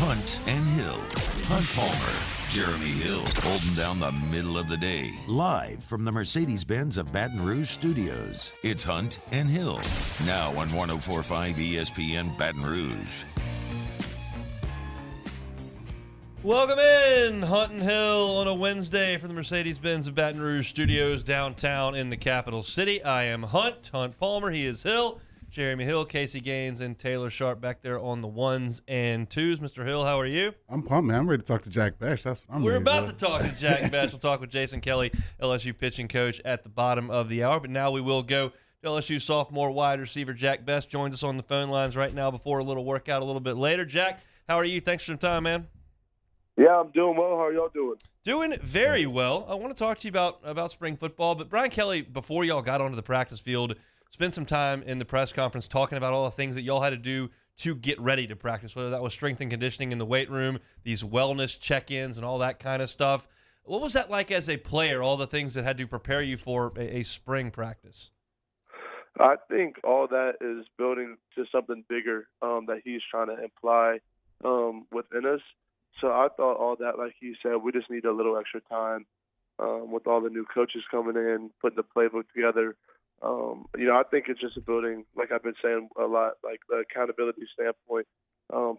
Hunt and Hill. Hunt Palmer, Jeremy Hill, holding down the middle of the day. Live from the Mercedes-Benz of Baton Rouge studios. It's Hunt and Hill. Now on 104.5 ESPN Baton Rouge. Welcome in, Hunt and Hill, on a Wednesday from the Mercedes-Benz of Baton Rouge studios downtown in the capital city. I am Hunt Palmer. He is Hill. Jeremy Hill, Casey Gaines, and Taylor Sharp back there on the ones and twos. Mr. Hill, how are you? I'm pumped, man. I'm ready to talk to Jack Bech. We're about to talk to Jack Bech. We'll talk with Jason Kelly, LSU pitching coach, at the bottom of the hour. But now we will go to LSU sophomore wide receiver Jack Bech. Joins us on the phone lines right now before a little workout a little bit later. Jack, how are you? Thanks for some time, man. Yeah, I'm doing well. How are y'all doing? Doing very well. I want to talk to you about spring football, but Brian Kelly, before y'all got onto the practice field, spent some time in the press conference talking about all the things that y'all had to do to get ready to practice, whether that was strength and conditioning in the weight room, these wellness check-ins and all that kind of stuff. What was that like as a player, all the things that had to prepare you for a spring practice? I think all that is building to something bigger that he's trying to imply within us. So I thought all that, like he said, we just need a little extra time with all the new coaches coming in, putting the playbook together. I think it's just a building, like I've been saying a lot, like the accountability standpoint,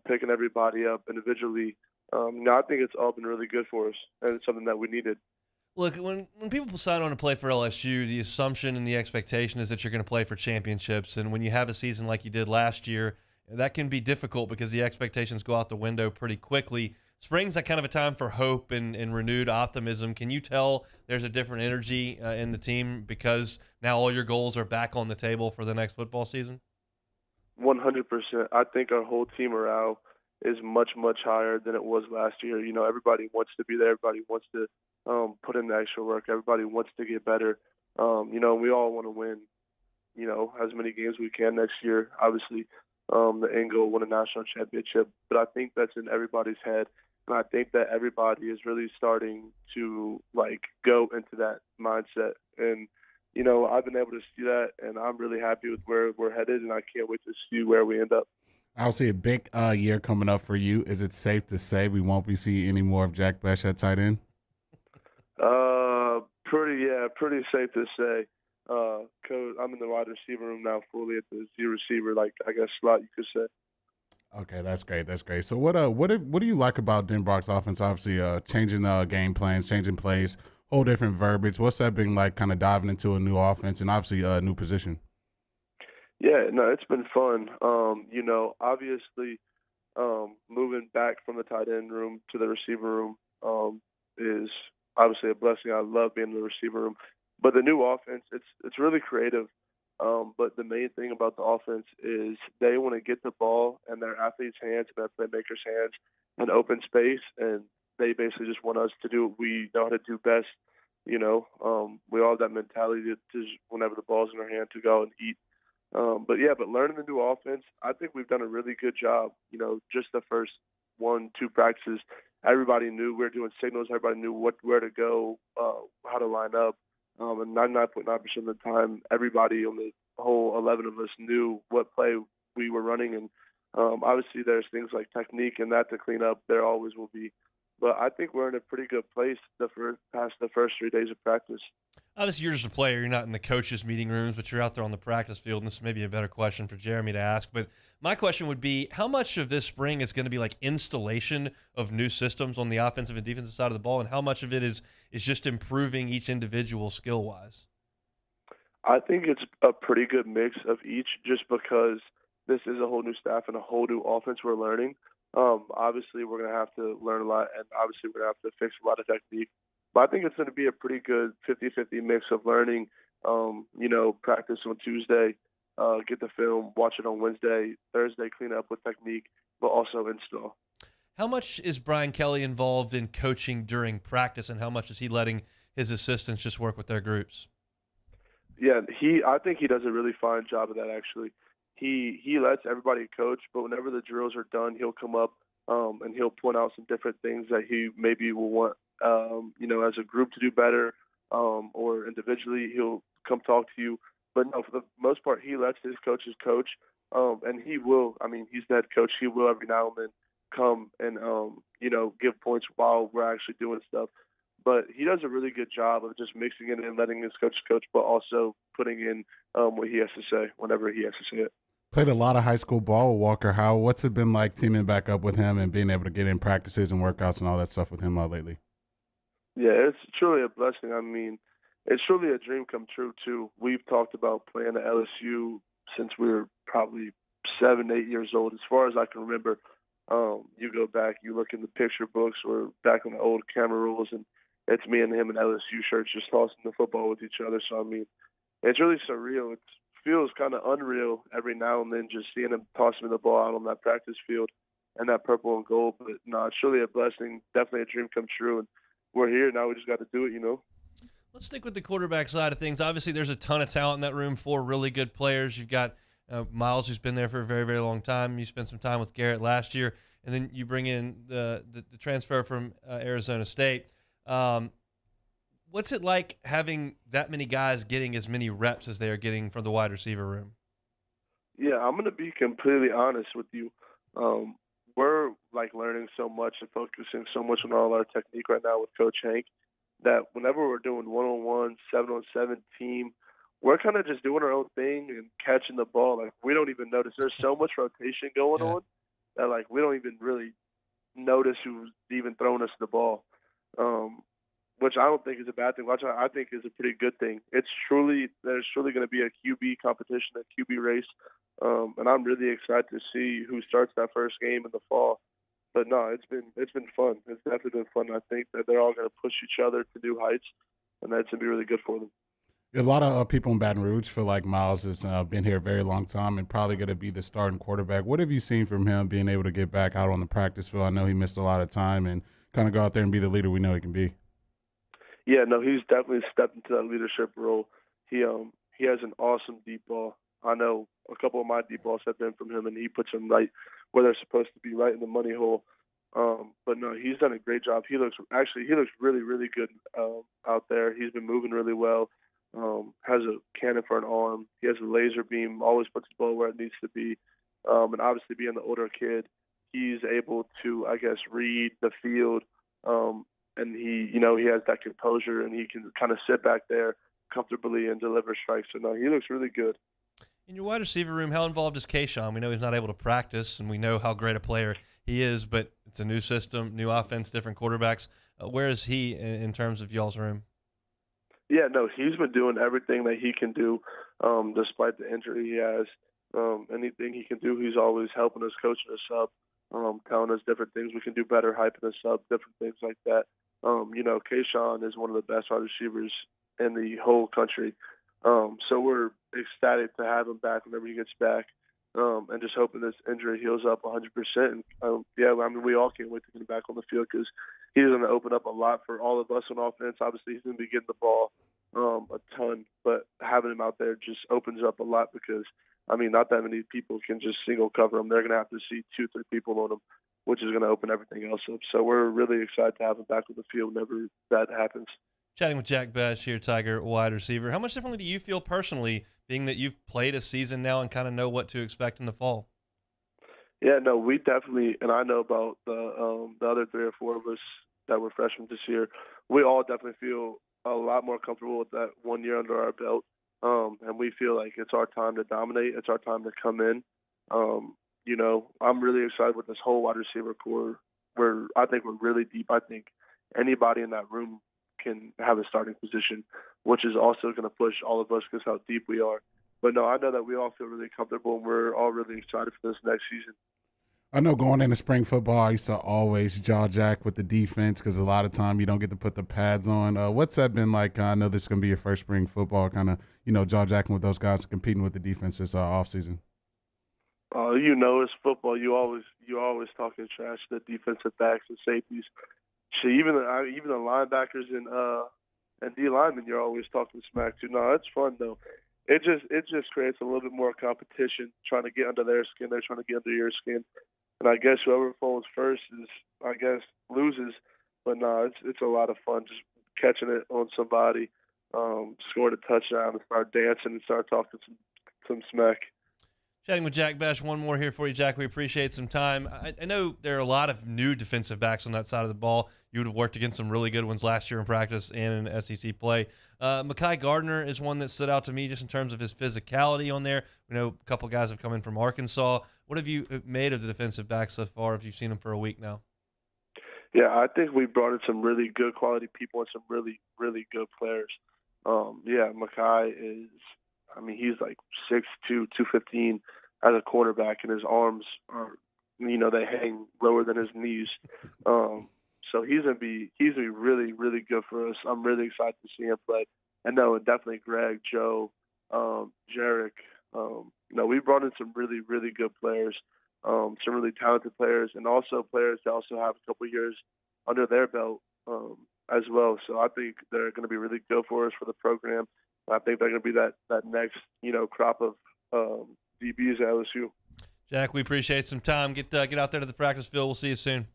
picking everybody up individually. I think it's all been really good for us, and it's something that we needed. Look, when people sign on to play for LSU, the assumption and the expectation is that you're going to play for championships. And when you have a season like you did last year, that can be difficult because the expectations go out the window pretty quickly. Spring's that kind of a time for hope and renewed optimism. Can you tell there's a different energy in the team because now all your goals are back on the table for the next football season? 100%. I think our whole team morale is much, much higher than it was last year. Everybody wants to be there. Everybody wants to put in the extra work. Everybody wants to get better. We all want to win, as many games we can next year. Obviously, the end goal, win a national championship. But I think that's in everybody's head. And I think that everybody is really starting to, go into that mindset. And, I've been able to see that, and I'm really happy with where we're headed, and I can't wait to see where we end up. I'll see a big year coming up for you. Is it safe to say we won't be seeing any more of Jack Bech at tight end? Pretty safe to say. Coach, I'm in the wide receiver room now, fully at the Z receiver, slot, you could say. Okay, that's great. That's great. So what do you like about Denbrock's offense? Obviously, changing game plans, changing plays, whole different verbiage. What's that been like, kind of diving into a new offense and obviously a new position? Yeah, no, it's been fun. Obviously, moving back from the tight end room to the receiver room is obviously a blessing. I love being in the receiver room. But the new offense, it's really creative. But the main thing about the offense is they want to get the ball in their athletes' hands and their playmakers' hands in open space, and they basically just want us to do what we know how to do best. We all have that mentality to just, whenever the ball's in our hand, to go and eat. But learning the new offense, I think we've done a really good job. Just the first 1-2 practices, everybody knew we were doing signals. Everybody knew where to go, how to line up. And 99.9% of the time, everybody on the whole 11 of us knew what play we were running. And obviously there's things like technique and that to clean up. There always will be. But I think we're in a pretty good place past the first 3 days of practice. Obviously, you're just a player. You're not in the coaches' meeting rooms, but you're out there on the practice field, and this may be a better question for Jeremy to ask. But my question would be, how much of this spring is going to be like installation of new systems on the offensive and defensive side of the ball, and how much of it is just improving each individual skill-wise? I think it's a pretty good mix of each just because this is a whole new staff and a whole new offense we're learning. Obviously, we're going to have to learn a lot, and obviously we're going to have to fix a lot of technique. But I think it's going to be a pretty good 50-50 mix of learning, practice on Tuesday, get the film, watch it on Wednesday, Thursday, clean up with technique, but also install. How much is Brian Kelly involved in coaching during practice, and how much is he letting his assistants just work with their groups? Yeah, I think he does a really fine job of that, actually. He lets everybody coach, but whenever the drills are done, he'll come up and he'll point out some different things that he maybe will want, as a group to do better, or individually he'll come talk to you. But no, for the most part, he lets his coaches coach, and he will. I mean, he's the head coach. He will every now and then come and give points while we're actually doing stuff. But he does a really good job of just mixing it and letting his coach, but also putting in what he has to say whenever he has to say it. Played a lot of high school ball with Walker. What's it been like teaming back up with him and being able to get in practices and workouts and all that stuff with him lately? Yeah, it's truly a blessing. I mean, it's truly a dream come true, too. We've talked about playing at LSU since we were probably 7, 8 years old. As far as I can remember, you go back, you look in the picture books or back on the old camera rolls, and it's me and him in LSU shirts just tossing the football with each other. So, I mean, it's really surreal. It feels kind of unreal every now and then just seeing him tossing the ball out on that practice field and that purple and gold. But, no, it's truly a blessing, definitely a dream come true. And we're here now. We just got to do it. Let's stick with the quarterback side of things. Obviously, there's a ton of talent in that room, 4 really good players. You've got Miles, who's been there for a very, very long time. You spent some time with Garrett last year, and then you bring in the transfer from Arizona State. What's it like having that many guys getting as many reps as they are getting from the wide receiver room? Yeah, I'm going to be completely honest with you. We're learning so much and focusing so much on all our technique right now with Coach Hank that whenever we're doing 1-on-1, 7-on-7 team, we're kind of just doing our own thing and catching the ball. We don't even notice. There's so much rotation going on that we don't even really notice who's even throwing us the ball, which I don't think is a bad thing. Which I think is a pretty good thing. There's truly going to be a QB competition, a QB race, and I'm really excited to see who starts that first game in the fall. But no, it's been fun. It's definitely been fun. I think that they're all going to push each other to new heights, and that's going to be really good for them. A lot of people in Baton Rouge feel like Miles has been here a very long time and probably going to be the starting quarterback. What have you seen from him being able to get back out on the practice field? I know he missed a lot of time and kind of go out there and be the leader we know he can be. Yeah, no, he's definitely stepped into that leadership role. He has an awesome deep ball. I know a couple of my deep balls have been from him, and he puts them right where they're supposed to be, right in the money hole. But no, he's done a great job. He looks really, really good out there. He's been moving really well. Has a cannon for an arm. He has a laser beam. Always puts the ball where it needs to be. And obviously, being the older kid, he's able to, I guess, read the field. And he has that composure, and he can kind of sit back there comfortably and deliver strikes. So no, he looks really good. In your wide receiver room, how involved is Keyshawn? We know he's not able to practice, and we know how great a player he is, but it's a new system, new offense, different quarterbacks. Where is he in terms of y'all's room? Yeah, no, he's been doing everything that he can do despite the injury he has. Anything he can do, he's always helping us, coaching us up, telling us different things we can do better, hyping us up, different things like that. Keyshawn is one of the best wide receivers in the whole country. So we're ecstatic to have him back whenever he gets back, and just hoping this injury heals up 100%. And, we all can't wait to get him back on the field because he's going to open up a lot for all of us on offense. Obviously, he's going to be getting the ball a ton, but having him out there just opens up a lot because, not that many people can just single cover him. They're going to have to see 2-3 people on him, which is going to open everything else up. So we're really excited to have him back on the field whenever that happens. Chatting with Jack Bech here, Tiger wide receiver. How much differently do you feel personally, being that you've played a season now and kind of know what to expect in the fall? Yeah, no, we definitely, and I know about the other 3 or 4 of us that were freshmen this year. We all definitely feel a lot more comfortable with that 1 year under our belt, and we feel like it's our time to dominate. It's our time to come in. I'm really excited with this whole wide receiver core. I think we're really deep. I think anybody in that room can have a starting position, which is also going to push all of us because how deep we are. But no, I know that we all feel really comfortable, and we're all really excited for this next season. I know going into spring football, I used to always jaw jack with the defense because a lot of time you don't get to put the pads on. What's that been like? I know this is going to be your first spring football, kind of, jaw jacking with those guys and competing with the defense this offseason. It's football. You always talking trash to the defensive backs and safeties. Even the linebackers and D linemen, you're always talking smack to. No, it's fun though. It just creates a little bit more competition, trying to get under their skin. They're trying to get under your skin, and I guess whoever falls first loses. But no, it's a lot of fun just catching it on somebody, scoring a touchdown, and start dancing and start talking some smack. Chatting with Jack Bech. One more here for you, Jack. We appreciate some time. I know there are a lot of new defensive backs on that side of the ball. You would have worked against some really good ones last year in practice and in SEC play. Mekhi Gardner is one that stood out to me just in terms of his physicality on there. We know a couple guys have come in from Arkansas. What have you made of the defensive backs so far if you've seen them for a week now? Yeah, I think we brought in some really good quality people and some really, really good players. Mekhi is, he's like 6'2", 215 as a quarterback, and his arms are, they hang lower than his knees. So he's gonna be really, really good for us. I'm really excited to see him play. And definitely Greg, Joe, Jarek. We brought in some really, really good players, some really talented players, and also players that also have a couple years under their belt as well. So I think they're going to be really good for us for the program. I think they're going to be that next, crop of DBs at LSU. Jack, we appreciate some time. Get out there to the practice field. We'll see you soon.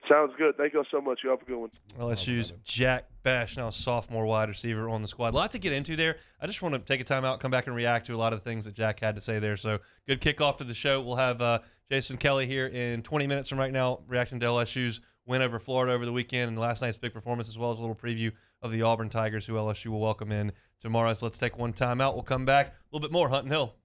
Sounds good. Thank you all so much. You have a good one. LSU's Jack Bech, now a sophomore wide receiver on the squad. A lot to get into there. I just want to take a time out, come back and react to a lot of the things that Jack had to say there. So good kickoff to the show. We'll have Jason Kelly here in 20 minutes from right now reacting to LSU's win over Florida over the weekend and last night's big performance, as well as a little preview of the Auburn Tigers, who LSU will welcome in tomorrow. So let's take one time out. We'll come back. A little bit more Hunt and Hill.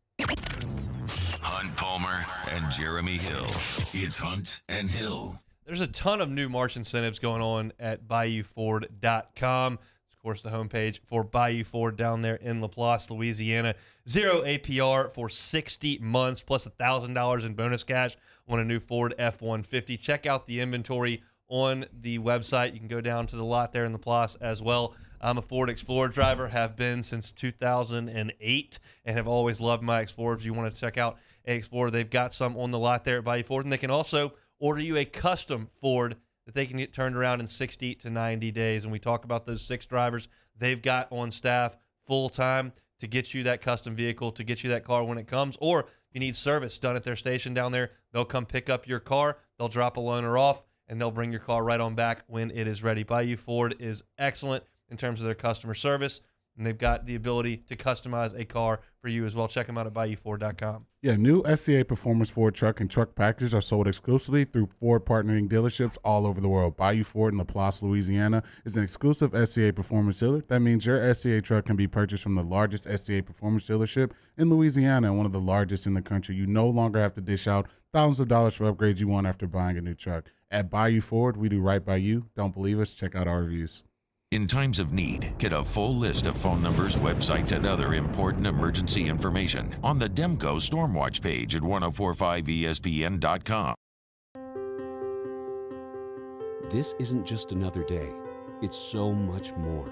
Hunt Palmer and Jeremy Hill. It's Hunt and Hill. There's a ton of new March incentives going on at BayouFord.com. It's, of course, the homepage for Bayou Ford down there in Laplace, Louisiana. 0 APR for 60 months, plus $1,000 in bonus cash on a new Ford F-150. Check out the inventory on the website. You can go down to the lot there in Laplace as well. I'm a Ford Explorer driver, have been since 2008, and have always loved my Explorers. If you want to check out an Explorer, they've got some on the lot there at Bayou Ford, and they can also order you a custom Ford that they can get turned around in 60 to 90 days. And we talk about those 6 drivers they've got on staff full-time to get you that custom vehicle, to get you that car when it comes. Or if you need service done at their station down there, they'll come pick up your car, they'll drop a loaner off, and they'll bring your car right on back when it is ready. Bayou Ford is excellent in terms of their customer service, and they've got the ability to customize a car for you as well. Check them out at BayouFord.com. Yeah, new SCA Performance Ford truck and truck packages are sold exclusively through Ford partnering dealerships all over the world. Bayou Ford in Laplace, Louisiana is an exclusive SCA Performance dealer. That means your SCA truck can be purchased from the largest SCA Performance dealership in Louisiana and one of the largest in the country. You no longer have to dish out thousands of dollars for upgrades you want after buying a new truck. At Bayou Ford, we do right by you. Don't believe us? Check out our reviews. In times of need, get a full list of phone numbers, websites, and other important emergency information on the Demco Stormwatch page at 1045ESPN.com. This isn't just another day. It's so much more.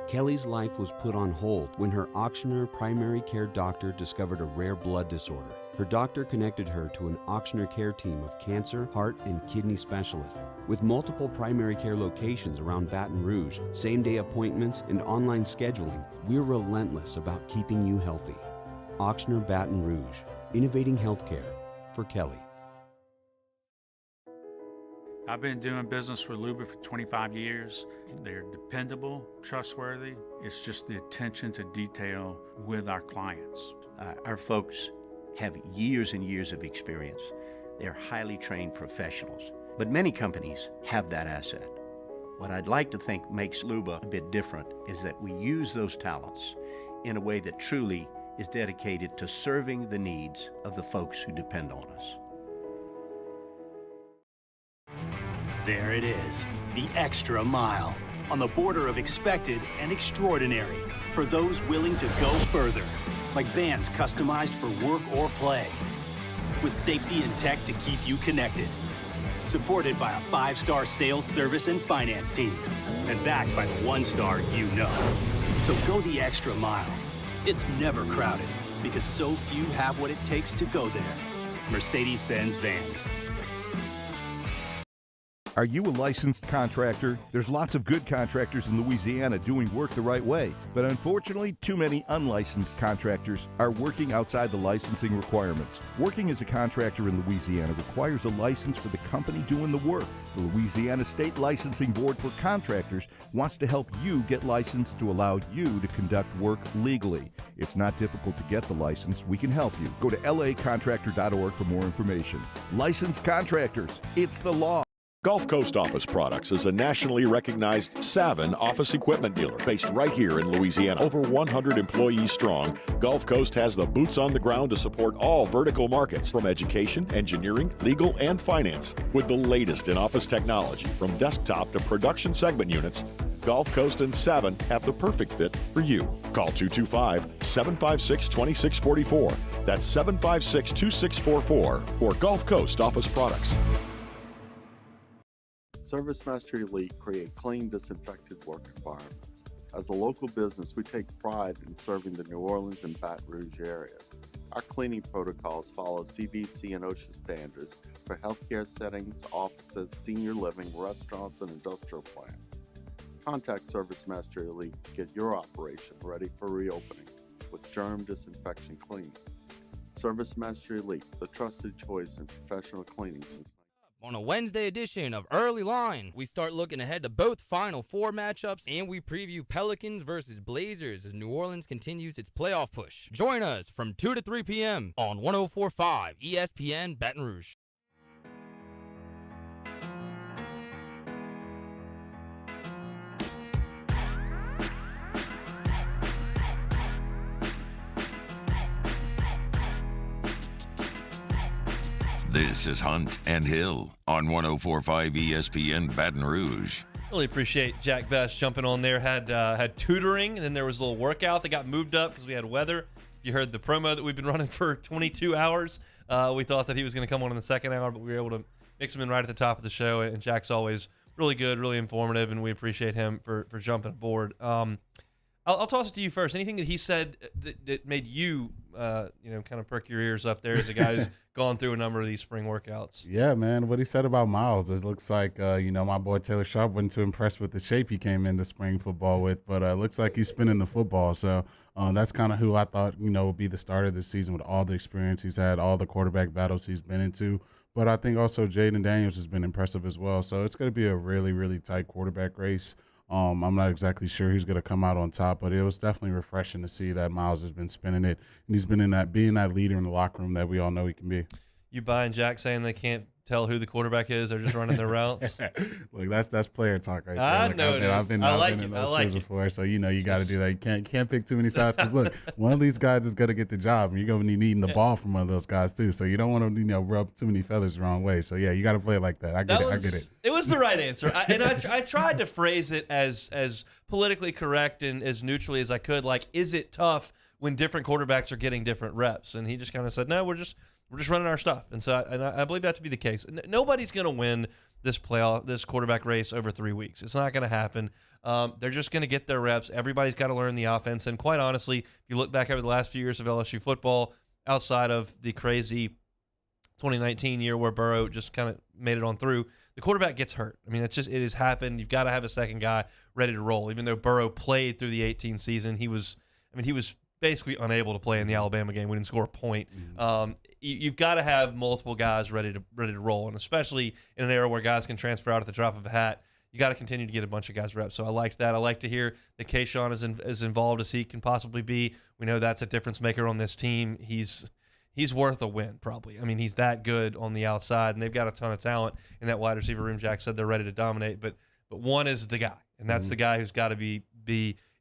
Kelly's life was put on hold when her auctioneer primary care doctor discovered a rare blood disorder. Her doctor connected her to an auctioneer care team of cancer, heart, and kidney specialists. With multiple primary care locations around Baton Rouge, same-day appointments, and online scheduling, we're relentless about keeping you healthy. Auctioneer Baton Rouge, innovating healthcare for Kelly. I've been doing business with Luba for 25 years. They're dependable, trustworthy. It's just the attention to detail with our clients. Our folks have years and years of experience. They're highly trained professionals, but many companies have that asset. What I'd like to think makes Luba a bit different is that we use those talents in a way that truly is dedicated to serving the needs of the folks who depend on us. There it is, the extra mile, on the border of expected and extraordinary for those willing to go further, like vans customized for work or play, with safety and tech to keep you connected, supported by a 5-star sales, service, and finance team, and backed by the 1-star you know. So go the extra mile. It's never crowded, because so few have what it takes to go there. Mercedes-Benz Vans. Are you a licensed contractor? There's lots of good contractors in Louisiana doing work the right way, but unfortunately, too many unlicensed contractors are working outside the licensing requirements. Working as a contractor in Louisiana requires a license for the company doing the work. The Louisiana State Licensing Board for Contractors wants to help you get licensed to allow you to conduct work legally. It's not difficult to get the license. We can help you. Go to lacontractor.org for more information. Licensed contractors, it's the law. Gulf Coast Office Products is a nationally recognized Savin office equipment dealer based right here in Louisiana. Over 100 employees strong, Gulf Coast has the boots on the ground to support all vertical markets, from education, engineering, legal, and finance. With the latest in office technology, from desktop to production segment units, Gulf Coast and Savin have the perfect fit for you. Call 225-756-2644. That's 756-2644 for Gulf Coast Office Products. ServiceMaster Elite create clean, disinfected work environments. As a local business, we take pride in serving the New Orleans and Baton Rouge areas. Our cleaning protocols follow CDC and OSHA standards for healthcare settings, offices, senior living, restaurants, and industrial plants. Contact ServiceMaster Elite to get your operation ready for reopening with germ disinfection cleaning. ServiceMaster Elite, the trusted choice in professional cleaning since. On a Wednesday edition of Early Line, we start looking ahead to both Final Four matchups, and we preview Pelicans versus Blazers as New Orleans continues its playoff push. Join us from 2 to 3 p.m. on 104.5 ESPN Baton Rouge. This is Hunt and Hill on 104.5 ESPN Baton Rouge. Really appreciate Jack Bech jumping on there. Had tutoring, and then there was a little workout that got moved up because we had weather. If you heard the promo that we've been running for 22 hours, we thought that he was going to come on in the second hour, but we were able to mix him in right at the top of the show. And Jack's always really good, really informative, and we appreciate him for jumping aboard. I'll toss it to you first. Anything that he said that made you, kind of perk your ears up there as a guy who's gone through a number of these spring workouts? Yeah, man. What he said about Miles, it looks like, my boy Taylor Sharp wasn't too impressed with the shape he came into spring football with, but it looks like he's spinning the football. So that's kind of who I thought, would be the starter this season with all the experience he's had, all the quarterback battles he's been into. But I think also Jaden Daniels has been impressive as well. So it's going to be a really, really tight quarterback race. I'm not exactly sure who's going to come out on top, but it was definitely refreshing to see that Miles has been spinning it, and he's been being that leader in the locker room that we all know he can be. You buying Jack saying they can't tell who the quarterback is? They're just running their routes. Look, that's player talk right there. I know I've been in those shoes before, so you got to do that. You can't pick too many sides because look, one of these guys is going to get the job, and you're going to be needing the ball from one of those guys too. So you don't want to rub too many feathers the wrong way. So yeah, you got to play it like that. I get it. It was the right answer, I tried to phrase it as politically correct and as neutrally as I could. Like, is it tough when different quarterbacks are getting different reps? And he just kind of said, no, we're just running our stuff. And so I believe that to be the case. Nobody's going to win this quarterback race over 3 weeks. It's not going to happen. They're just going to get their reps. Everybody's got to learn the offense. And quite honestly, if you look back over the last few years of LSU football, outside of the crazy 2019 year where Burrow just kind of made it on through, the quarterback gets hurt. I mean, it has happened. You've got to have a second guy ready to roll. Even though Burrow played through the 18 season, he was basically unable to play in the Alabama game. We didn't score a point. You've got to have multiple guys ready to roll, and especially in an era where guys can transfer out at the drop of a hat, you got to continue to get a bunch of guys reps. So I liked that. I like to hear that Keyshawn is as involved as he can possibly be. We know that's a difference maker on this team. He's worth a win, probably. I mean, he's that good on the outside, and they've got a ton of talent in that wide receiver room. Jack said they're ready to dominate, but one is the guy, and that's the guy who's got to be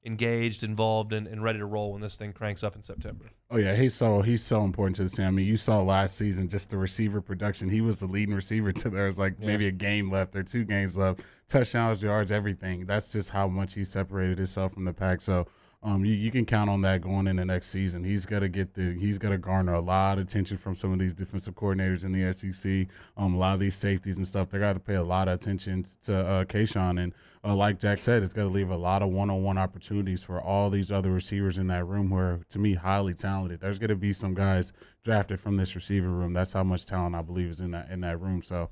engaged, involved, and ready to roll when this thing cranks up in September. Oh yeah, he's so important to the team. I mean, you saw last season just the receiver production. He was the leading receiver to there was maybe a game left or 2 games left, touchdowns, yards, everything. That's just how much he separated himself from the pack. So you can count on that going in the next season. He's got to garner a lot of attention from some of these defensive coordinators in the SEC. A lot of these safeties and stuff, they got to pay a lot of attention to Keyshawn. And like Jack said, it's got to leave a lot of one-on-one opportunities for all these other receivers in that room who are, to me, highly talented. There's going to be some guys drafted from this receiver room. That's how much talent I believe is in that room. So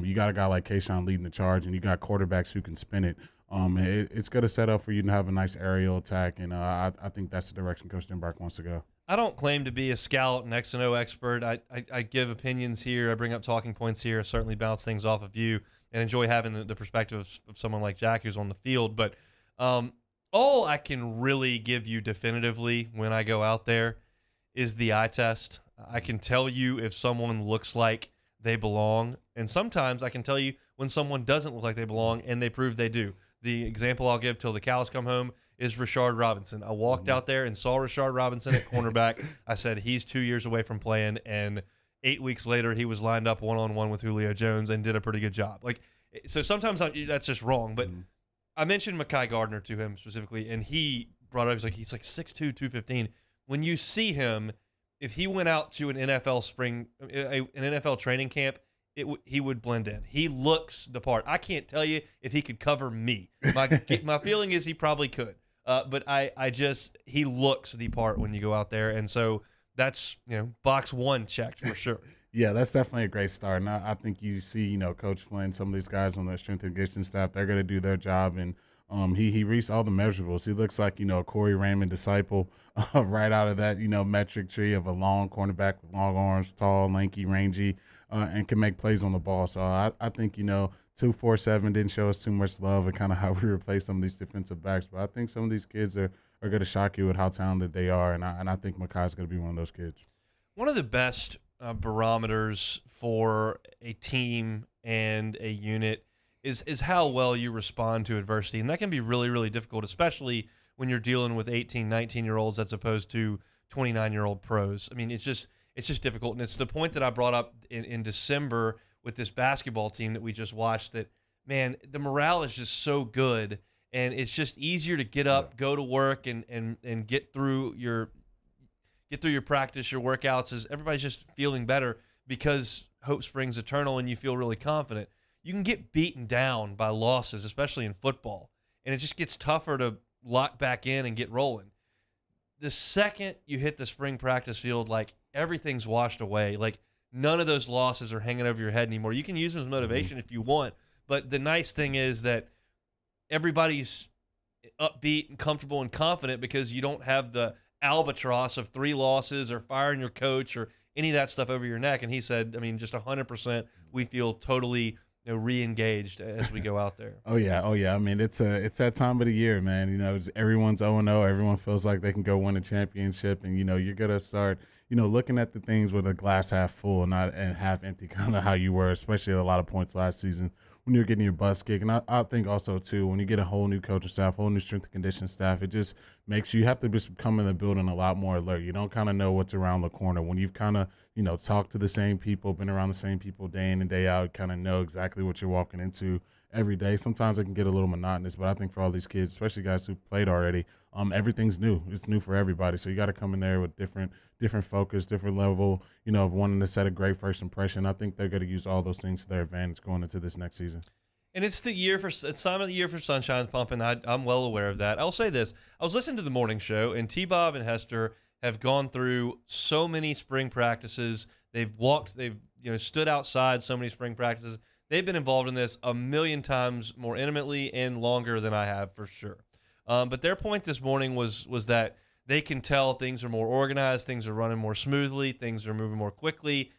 you got a guy like Keyshawn leading the charge, and you got quarterbacks who can spin it. It's going to set up for you to have a nice aerial attack, and I think that's the direction Coach Denbrock wants to go. I don't claim to be a scout and X&O expert. I give opinions here. I bring up talking points here. I certainly bounce things off of you and enjoy having the perspective of someone like Jack who's on the field. But all I can really give you definitively when I go out there is the eye test. I can tell you if someone looks like they belong, and sometimes I can tell you when someone doesn't look like they belong and they prove they do. The example I'll give till the cows come home is Rashard Robinson. I walked out there and saw Rashard Robinson at cornerback. I said, he's 2 years away from playing, and 8 weeks later he was lined up one-on-one with Julio Jones and did a pretty good job. So sometimes that's just wrong. But I mentioned Mekhi Gardner to him specifically, and he brought up, he's like 6'2", 215. When you see him, if he went out to an NFL training camp, he would blend in. He looks the part. I can't tell you if he could cover me. My feeling is he probably could. But he looks the part when you go out there. And so that's, box one checked for sure. Yeah, that's definitely a great start. And I think you see, Coach Flynn, some of these guys on the strength and conditioning staff, they're going to do their job. And he reached all the measurables. He looks like, a Corey Raymond disciple right out of that, metric tree of a long cornerback with long arms, tall, lanky, rangy, and can make plays on the ball. So I think, 247 didn't show us too much love and kind of how we replace some of these defensive backs. But I think some of these kids are going to shock you with how talented they are. And I think Mekhi's going to be one of those kids. One of the best barometers for a team and a unit is how well you respond to adversity. And that can be really, really difficult, especially when you're dealing with 18, 19-year-olds as opposed to 29-year-old pros. I mean, it's just difficult. And it's the point that I brought up in December with this basketball team that we just watched, that, man, the morale is just so good. And it's just easier to get up, go to work, and get through your practice, your workouts, as everybody's just feeling better because hope springs eternal and you feel really confident. You can get beaten down by losses, especially in football, and it just gets tougher to lock back in and get rolling. The second you hit the spring practice field, everything's washed away. None of those losses are hanging over your head anymore. You can use them as motivation if you want, but the nice thing is that everybody's upbeat and comfortable and confident because you don't have the albatross of 3 losses or firing your coach or any of that stuff over your neck. And he said, just 100%, we feel totally re-engaged as we go out there. Oh yeah. It's that time of the year, man. Everyone's 0-0. Everyone feels like they can go win a championship, and you're gonna start looking at the things with a glass half full and not and half empty, kind of how you were, especially at a lot of points last season when you're getting your butts kicked. And I think also too, when you get a whole new coaching staff, whole new strength and conditioning staff, it just makes you have to just come in the building a lot more alert. You don't kind of know what's around the corner when you've kind of talked to the same people, been around the same people day in and day out, kind of know exactly what you're walking into every day. Sometimes it can get a little monotonous, but I think for all these kids, especially guys who've played already, everything's new. It's new for everybody. So you got to come in there with different focus, different level, of wanting to set a great first impression. I think they're going to use all those things to their advantage going into this next season. And it's time of the year for Sunshine's pumping. I'm well aware of that. I'll say this. I was listening to the morning show, and T-Bob and Hester have gone through so many spring practices. They've stood outside so many spring practices. They've been involved in this a million times more intimately and longer than I have, for sure. But their point this morning was that they can tell things are more organized, things are running more smoothly, things are moving more quickly.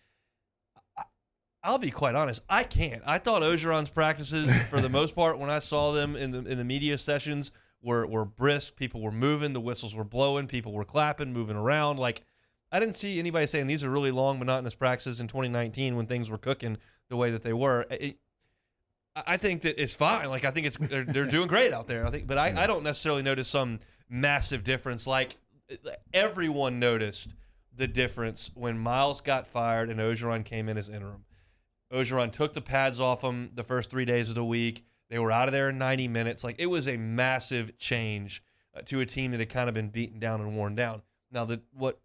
I'll be quite honest, I can't. I thought Ogeron's practices, for the most part, when I saw them in the media sessions, were brisk. People were moving, the whistles were blowing, people were clapping, moving around. I didn't see anybody saying these are really long, monotonous practices in 2019 when things were cooking the way that they were. I think that it's fine. I think they're doing great out there. But I don't necessarily notice some massive difference. Everyone noticed the difference when Miles got fired and Ogeron came in as interim. Ogeron took the pads off him the first 3 days of the week. They were out of there in 90 minutes. It was a massive change to a team that had kind of been beaten down and worn down. Now, what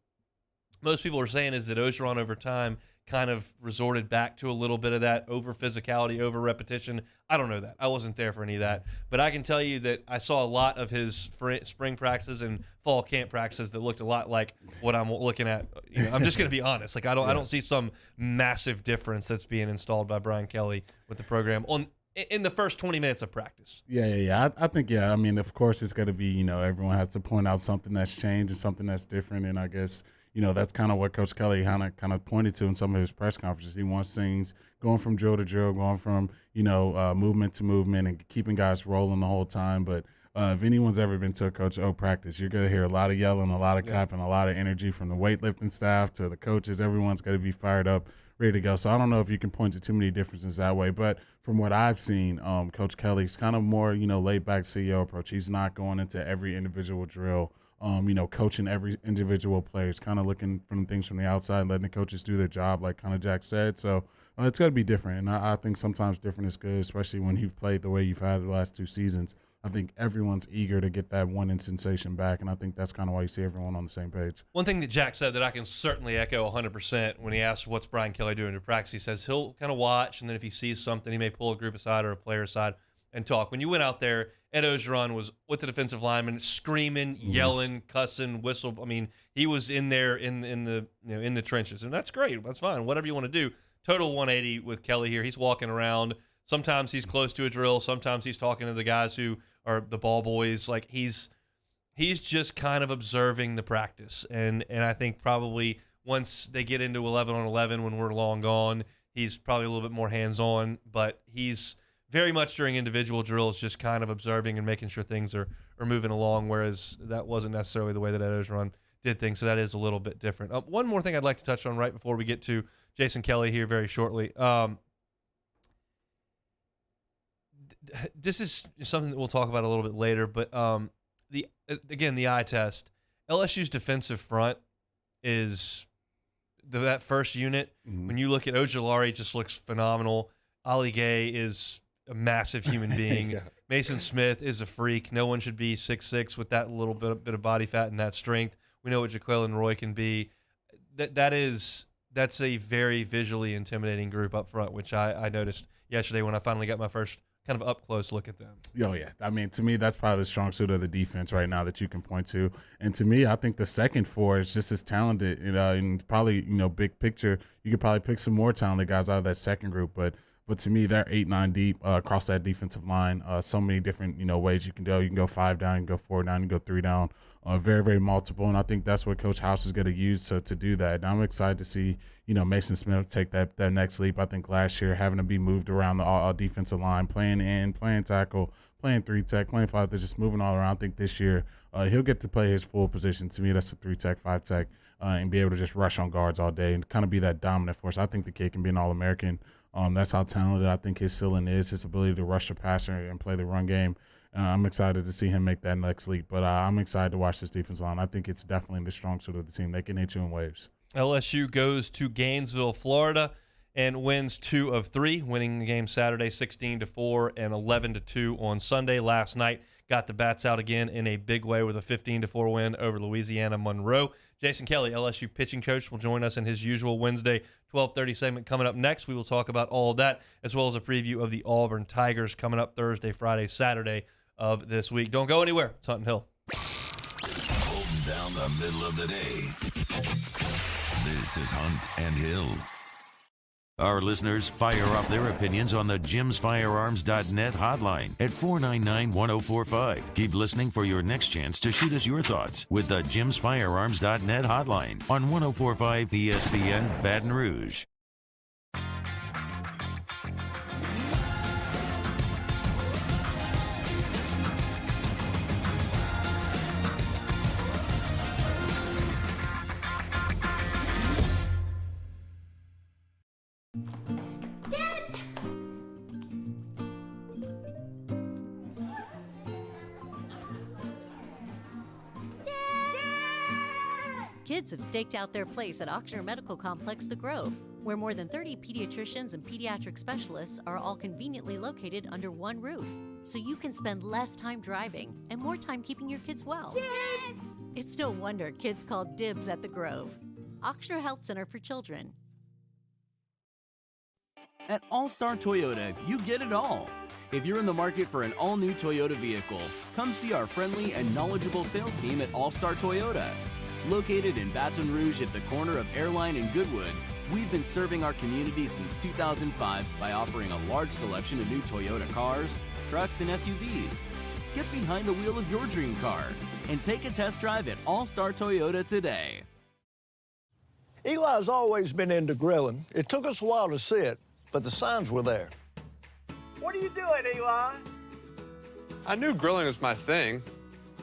most people are saying is that Orgeron over time kind of resorted back to a little bit of that over physicality, over repetition. I don't know that. I wasn't there for any of that. But I can tell you that I saw a lot of his spring practices and fall camp practices that looked a lot like what I'm looking at. I'm just going to be honest. Like I don't see some massive difference that's being installed by Brian Kelly with the program in the first 20 minutes of practice. Yeah. I think, I mean, of course it's going to be, everyone has to point out something that's changed and something that's different. And I guess, that's kind of what Coach Kelly kind of pointed to in some of his press conferences. He wants things going from drill to drill, going from, movement to movement and keeping guys rolling the whole time. But if anyone's ever been to a Coach O practice, you're going to hear a lot of yelling, a lot of clapping, a lot of energy from the weightlifting staff to the coaches. Everyone's going to be fired up, ready to go. So I don't know if you can point to too many differences that way. But from what I've seen, Coach Kelly's kind of more, laid-back CEO approach. He's not going into every individual drill, coaching every individual player. He's kind of looking from things from the outside, letting the coaches do their job, like kind of Jack said. So it's got to be different. And I think sometimes different is good, especially when you've played the way you've had the last 2 seasons. I think everyone's eager to get that one sensation back, and I think that's kind of why you see everyone on the same page. One thing that Jack said that I can certainly echo 100% when he asked what's Brian Kelly doing to practice, he says he'll kind of watch, and then if he sees something, he may pull a group aside or a player aside and talk. When you went out there, Ed Orgeron was with the defensive lineman, screaming, yelling, cussing, whistle. I mean, he was in there in the trenches, and that's great. That's fine. Whatever you want to do. Total 180 with Kelly here. He's walking around. Sometimes he's close to a drill. Sometimes he's talking to the guys who are the ball boys. Like he's just kind of observing the practice. And I think probably once they get into 11 on 11 when we're long gone, he's probably a little bit more hands-on. But he's very much during individual drills just kind of observing and making sure things are moving along, whereas that wasn't necessarily the way that Ed Orgeron did things. So that is a little bit different. One more thing I'd like to touch on right before we get to Jason Kelly here very shortly. This is something that we'll talk about a little bit later, but the eye test. LSU's defensive front is that first unit. Mm-hmm. When you look at Ojulari, just looks phenomenal. Ali Gay is a massive human being. Yeah. Mason Smith is a freak. No one should be 6'6" with that little bit of body fat and that strength. We know what Jaquelin Roy can be. That's a very visually intimidating group up front, which I noticed yesterday when I finally got my first kind of up-close look at them. Oh, yeah. I mean, to me, that's probably the strong suit of the defense right now that you can point to. And to me, I think the second four is just as talented. And probably, big picture, you could probably pick some more talented guys out of that second group. But to me, they're 8-9 deep across that defensive line. So many different, ways you can go. You can go 5 down, you can go 4 down, you can go 3 down. Very, very multiple. And I think that's what Coach House is going to use to do that. And I'm excited to see, Mason Smith take that next leap. I think last year having to be moved around the defensive line, playing in, playing tackle, playing 3-tech, playing 5, they're just moving all around. I think this year he'll get to play his full position. To me, that's a 3-tech, 5-tech, and be able to just rush on guards all day and kind of be that dominant force. I think the kid can be an All-American. That's how talented I think his ceiling is, his ability to rush the passer and play the run game. I'm excited to see him make that next leap. But I'm excited to watch this defense line. I think it's definitely the strong suit of the team. They can hit you in waves. LSU goes to Gainesville, Florida, and wins 2 of 3, winning the game Saturday 16-4 and 11-2 on Sunday. Last night, got the bats out again in a big way with a 15-4 win over Louisiana Monroe. Jason Kelly, LSU pitching coach, will join us in his usual Wednesday 12:30 segment coming up next. We will talk about all of that, as well as a preview of the Auburn Tigers coming up Thursday, Friday, Saturday of this week. Don't go anywhere. It's Hunt and Hill. Holding down the middle of the day. This is Hunt and Hill. Our listeners fire off their opinions on the jimsfirearms.net hotline at 499-1045. Keep listening for your next chance to shoot us your thoughts with the jimsfirearms.net hotline on 1045 ESPN Baton Rouge. Kids have staked out their place at Auctioner Medical Complex The Grove. where more than 30 pediatricians and pediatric specialists are all conveniently located under one roof, so you can spend less time driving and more time keeping your kids well. Yes! It's no wonder kids call dibs at the Grove. Ochsner Health Center for Children. At All-Star Toyota, you get it all. If you're in the market for an all-new Toyota vehicle, come see our friendly and knowledgeable sales team at All-Star Toyota. Located in Baton Rouge at the corner of Airline and Goodwood, we've been serving our community since 2005 by offering a large selection of new Toyota cars, trucks, and SUVs. Get behind the wheel of your dream car and take a test drive at All-Star Toyota today. Eli's always been into grilling. It took us a while to see it, but the signs were there. What are you doing, Eli? I knew grilling was my thing.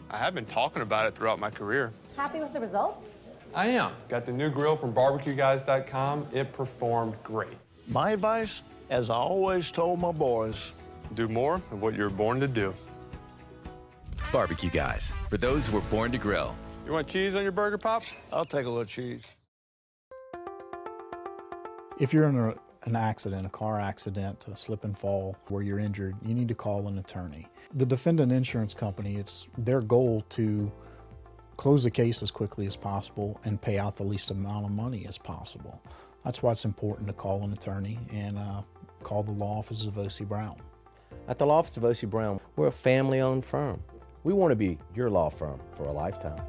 I have been talking about it throughout my career. Happy with the results? I am. Got the new grill from barbecueguys.com. It performed great. My advice, as I always told my boys, do more of what you're born to do. Barbecue Guys, for those who were born to grill. You want cheese on your burger, Pops? I'll take a little cheese. If you're in an accident, a car accident, a slip and fall where you're injured, you need to call an attorney. The defendant insurance company, it's their goal to close the case as quickly as possible and pay out the least amount of money as possible. That's why it's important to call an attorney and call the law office of O.C. Brown. At the law office of O.C. Brown, we're a family-owned firm. We want to be your law firm for a lifetime.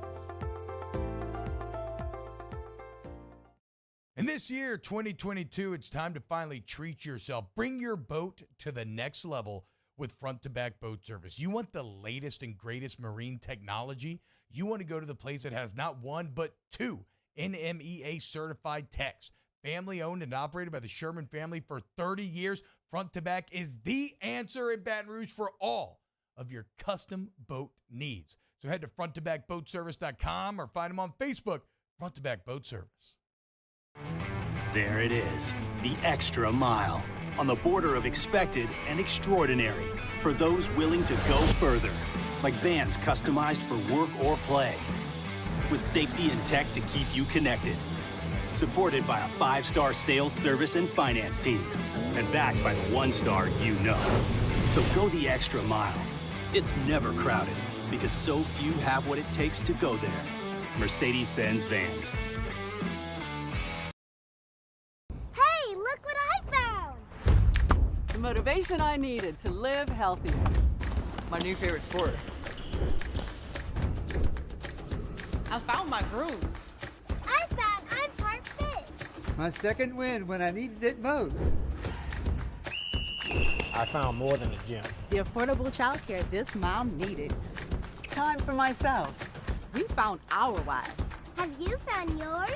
And this year, 2022, it's time to finally treat yourself. Bring your boat to the next level with front-to-back boat service. You want the latest and greatest marine technology? You want to go to the place that has not one, but two NMEA certified techs. Family owned and operated by the Sherman family for 30 years. Front to Back is the answer in Baton Rouge for all of your custom boat needs. So head to fronttobackboatservice.com or find them on Facebook, Front to Back Boat Service. There it is, the extra mile, on the border of expected and extraordinary, for those willing to go further, like vans customized for work or play, with safety and tech to keep you connected, supported by a 5-star sales, service, and finance team, and backed by the 1-star you know. So go the extra mile. It's never crowded, because so few have what it takes to go there. Mercedes-Benz Vans. Hey, look what I found! The motivation I needed to live healthy. My new favorite sport. I found my groove. I found I'm part fish. My second win when I needed it most. I found more than a gym. The affordable childcare this mom needed. Time for myself. We found our why. Have you found yours?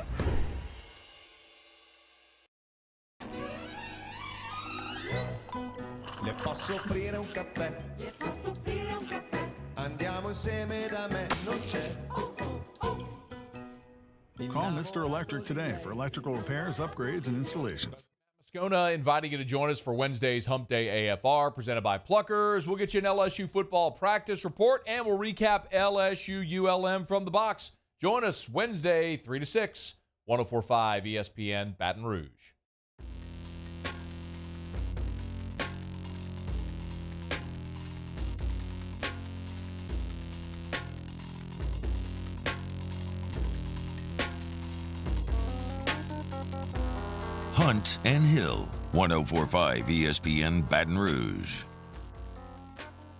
Le posso offrire un caffè? Le posso offrire un caffè? Andiamo insieme da me, non c'è. Call Mr. Electric today for electrical repairs, upgrades, and installations. Moscona inviting you to join us for Wednesday's Hump Day AFR presented by Pluckers. We'll get you an LSU football practice report, and we'll recap LSU ULM from the box. Join us Wednesday, 3 to 6, 104.5 ESPN Baton Rouge. Hunt and Hill, 104.5 ESPN Baton Rouge.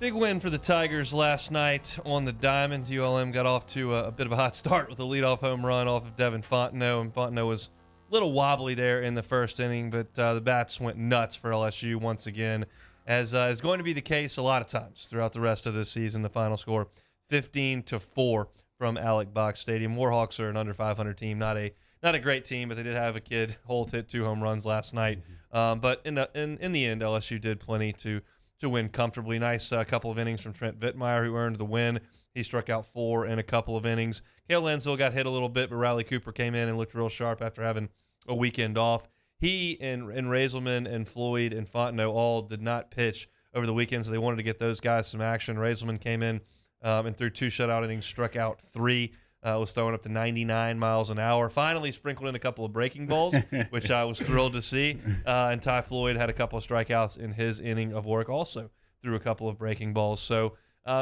Big win for the Tigers last night on the diamond. ULM got off to a bit of a hot start with a leadoff home run off of Devin Fontenot, and Fontenot was a little wobbly there in the first inning, but the bats went nuts for LSU once again, as is going to be the case a lot of times throughout the rest of this season. The final score, 15-4 from Alec Box Stadium. Warhawks are an under 500 team, not a great team, but they did have a kid. Holt hit 2 home runs last night. But in the end, LSU did plenty to win comfortably. Nice couple of innings from Trent Vittmeyer, who earned the win. He struck out 4 in a couple of innings. Cale Lansville got hit a little bit, but Riley Cooper came in and looked real sharp after having a weekend off. He and Raiselman and Floyd and Fontenot all did not pitch over the weekend, so they wanted to get those guys some action. Raiselman came in and threw 2 shutout innings, struck out 3. was throwing up to 99 miles an hour. Finally sprinkled in a couple of breaking balls, which I was thrilled to see. And Ty Floyd had a couple of strikeouts in his inning of work, also threw a couple of breaking balls. So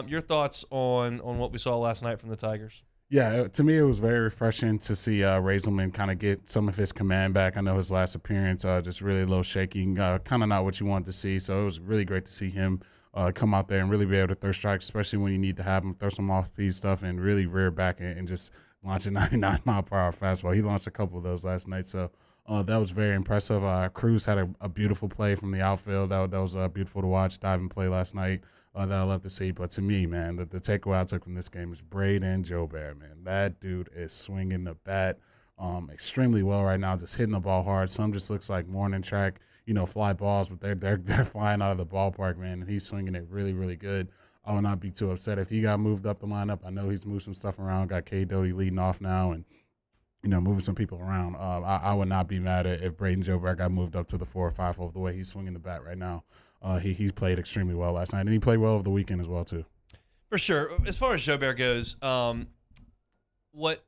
your thoughts on what we saw last night from the Tigers? Yeah, to me it was very refreshing to see Razelman kind of get some of his command back. I know his last appearance just really a little shaky, kind of not what you wanted to see. So it was really great to see him come out there and really be able to throw strikes, especially when you need to have him throw some off-speed stuff and really rear back and just launch a 99-mile-per-hour fastball. He launched a couple of those last night, so that was very impressive. Cruz had a beautiful play from the outfield. That was beautiful to watch, diving play last night that I love to see. But to me, man, the takeaway I took from this game is Braden Jobert, man. That dude is swinging the bat extremely well right now, just hitting the ball hard. Some just looks like morning track, fly balls, but they're flying out of the ballpark, man, and he's swinging it really, really good. I would not be too upset if he got moved up the lineup. I know he's moved some stuff around, got K. Doty leading off now and, moving some people around. I would not be mad if Braden Jobert got moved up to the 4 or 5 hole the way he's swinging the bat right now. He's played extremely well last night, and he played well over the weekend as well, too. For sure. As far as Jobert goes, what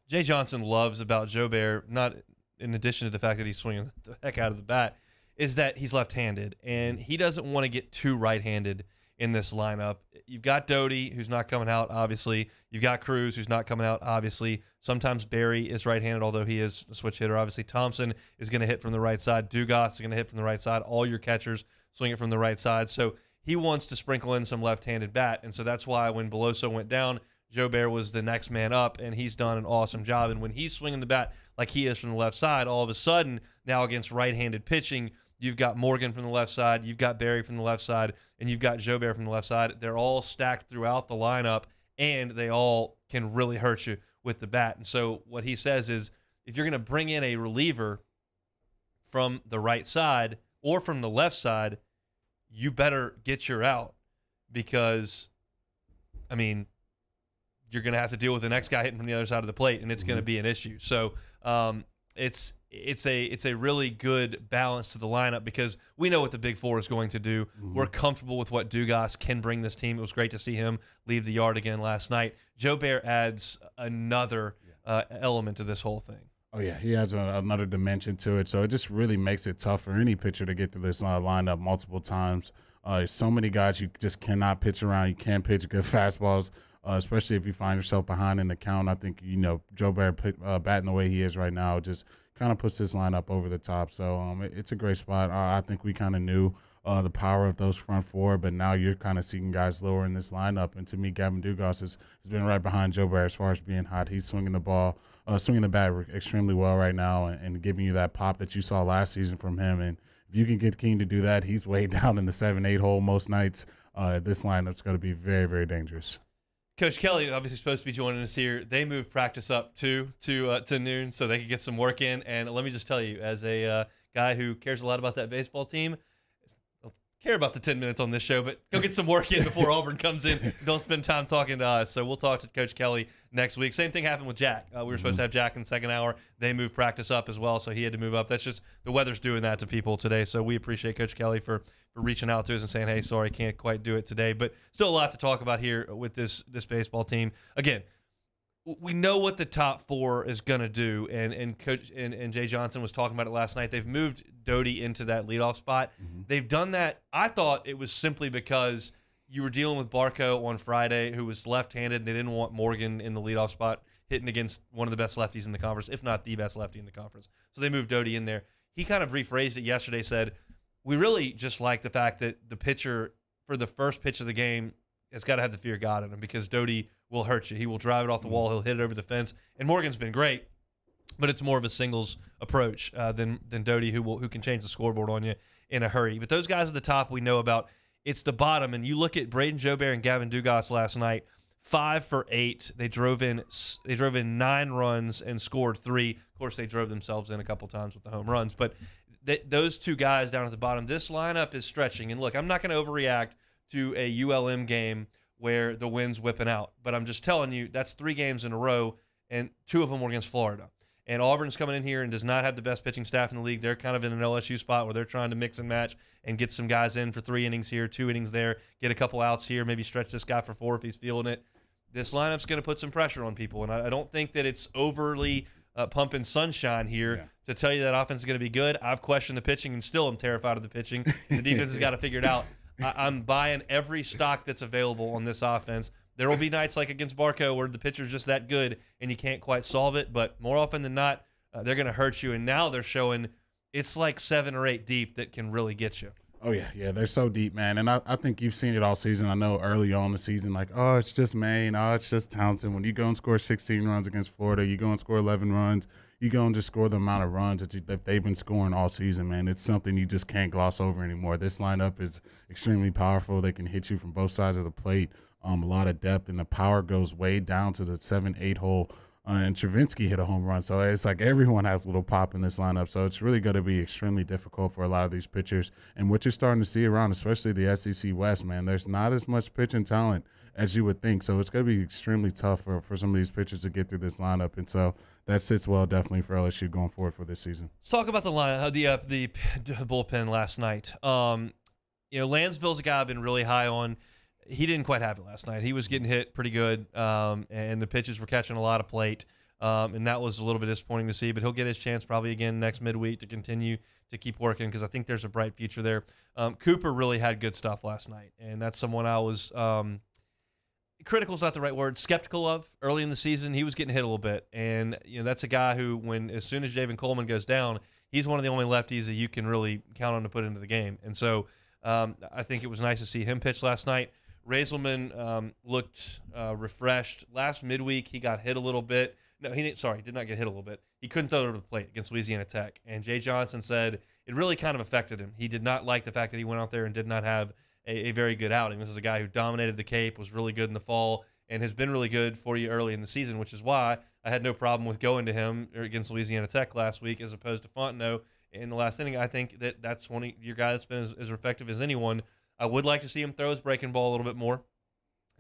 Jay Johnson loves about Jobert, not in addition to the fact that he's swinging the heck out of the bat, is that he's left-handed, and he doesn't want to get too right-handed in this lineup. You've got Doty, who's not coming out, obviously. You've got Cruz, who's not coming out, obviously. Sometimes Barry is right-handed, although he is a switch hitter. Obviously, Thompson is going to hit from the right side. Dugas is going to hit from the right side. All your catchers swing it from the right side. So he wants to sprinkle in some left-handed bat, and so that's why when Beloso went down, Jobert was the next man up, and he's done an awesome job. And when he's swinging the bat like he is from the left side, all of a sudden, now against right-handed pitching, you've got Morgan from the left side, you've got Barry from the left side, and you've got Jobert from the left side. They're all stacked throughout the lineup, and they all can really hurt you with the bat. And so what he says is, if you're going to bring in a reliever from the right side or from the left side, you better get your out because, you're going to have to deal with the next guy hitting from the other side of the plate, and it's going to be an issue. So it's a really good balance to the lineup because we know what the Big Four is going to do. We're comfortable with what Dugas can bring this team. It was great to see him leave the yard again last night. Jobert adds another element to this whole thing. Oh, yeah, he adds another dimension to it. So it just really makes it tough for any pitcher to get through this lineup multiple times. There's so many guys you just cannot pitch around. You can't pitch good fastballs. Especially if you find yourself behind in the count. I think, Jobert batting the way he is right now just kind of puts this lineup over the top. So it's a great spot. I think we kind of knew the power of those front four, but now you're kind of seeing guys lower in this lineup. And to me, Gavin Dugas has been right behind Jobert as far as being hot. He's swinging the bat extremely well right now and giving you that pop that you saw last season from him. And if you can get King to do that, he's way down in the 7-8 hole most nights. This lineup's going to be very, very dangerous. Coach Kelly obviously supposed to be joining us here. They moved practice up to noon so they could get some work in. And let me just tell you, as a guy who cares a lot about that baseball team, I don't care about the 10 minutes on this show, but go get some work in before Auburn comes in. Don't spend time talking to us. So we'll talk to Coach Kelly next week. Same thing happened with Jack. We were supposed to have Jack in the second hour. They moved practice up as well, so he had to move up. That's just the weather's doing that to people today. So we appreciate Coach Kelly for reaching out to us and saying, hey, sorry, can't quite do it today. But still a lot to talk about here with this baseball team. Again, we know what the top four is going to do, and Coach and Jay Johnson was talking about it last night. They've moved Doty into that leadoff spot. They've done that. I thought it was simply because you were dealing with Barco on Friday, who was left-handed, and they didn't want Morgan in the leadoff spot hitting against one of the best lefties in the conference, if not the best lefty in the conference. So they moved Doty in there. He kind of rephrased it yesterday, said, we really just like the fact that the pitcher for the first pitch of the game has got to have the fear of God in him because Doty will hurt you. He will drive it off the wall. He'll hit it over the fence. And Morgan's been great, but it's more of a singles approach than Doty, who can change the scoreboard on you in a hurry. But those guys at the top we know about. It's the bottom. And you look at Braden Jobert and Gavin Dugas last night, 5 for 8. They drove in 9 runs and scored 3. Of course, they drove themselves in a couple times with the home runs. But those two guys down at the bottom, this lineup is stretching. And look, I'm not going to overreact to a ULM game where the wind's whipping out. But I'm just telling you, that's 3 games in a row, and 2 of them were against Florida. And Auburn's coming in here and does not have the best pitching staff in the league. They're kind of in an LSU spot where they're trying to mix and match and get some guys in for 3 innings here, 2 innings there, get a couple outs here, maybe stretch this guy for 4 if he's feeling it. this lineup's going to put some pressure on people. And I don't think that it's overly pumping sunshine here to tell you that offense is going to be good. I've questioned the pitching and still am terrified of the pitching. The defense has got to figure it out. I'm buying every stock that's available on this offense. There will be nights like against Barco where the pitcher's just that good and you can't quite solve it. But more often than not, they're going to hurt you. And now they're showing it's like 7 or 8 deep that can really get you. Oh, yeah, they're so deep, man. And I think you've seen it all season. I know early on in the season, like, oh, it's just Maine, oh, it's just Townsend. When you go and score 16 runs against Florida, you go and score 11 runs, you go and just score the amount of runs that they've been scoring all season, man. It's something you just can't gloss over anymore. This lineup is extremely powerful. They can hit you from both sides of the plate, a lot of depth, and the power goes way down to the 7-8 hole. And Travinsky hit a home run. So it's like everyone has a little pop in this lineup. So it's really going to be extremely difficult for a lot of these pitchers. And what you're starting to see around, especially the SEC West, man, there's not as much pitching talent as you would think. So it's going to be extremely tough for some of these pitchers to get through this lineup. And so that sits well definitely for LSU going forward for this season. Let's talk about the line, the bullpen last night. Lansville's a guy I've been really high on. He didn't quite have it last night. He was getting hit pretty good, and the pitches were catching a lot of plate, and that was a little bit disappointing to see. But he'll get his chance probably again next midweek to continue to keep working because I think there's a bright future there. Cooper really had good stuff last night, and that's someone I was critical is not the right word, skeptical of early in the season. He was getting hit a little bit, and that's a guy who, as soon as Javen Coleman goes down, he's one of the only lefties that you can really count on to put into the game. And so I think it was nice to see him pitch last night. Raiselman looked refreshed. Last midweek, he got hit a little bit. No, he did not get hit a little bit. He couldn't throw it over the plate against Louisiana Tech. And Jay Johnson said it really kind of affected him. He did not like the fact that he went out there and did not have a very good outing. This is a guy who dominated the Cape, was really good in the fall, and has been really good for you early in the season, which is why I had no problem with going to him against Louisiana Tech last week as opposed to Fontenot in the last inning. I think that's one of your guys that's been as effective as anyone. I would like to see him throw his breaking ball a little bit more.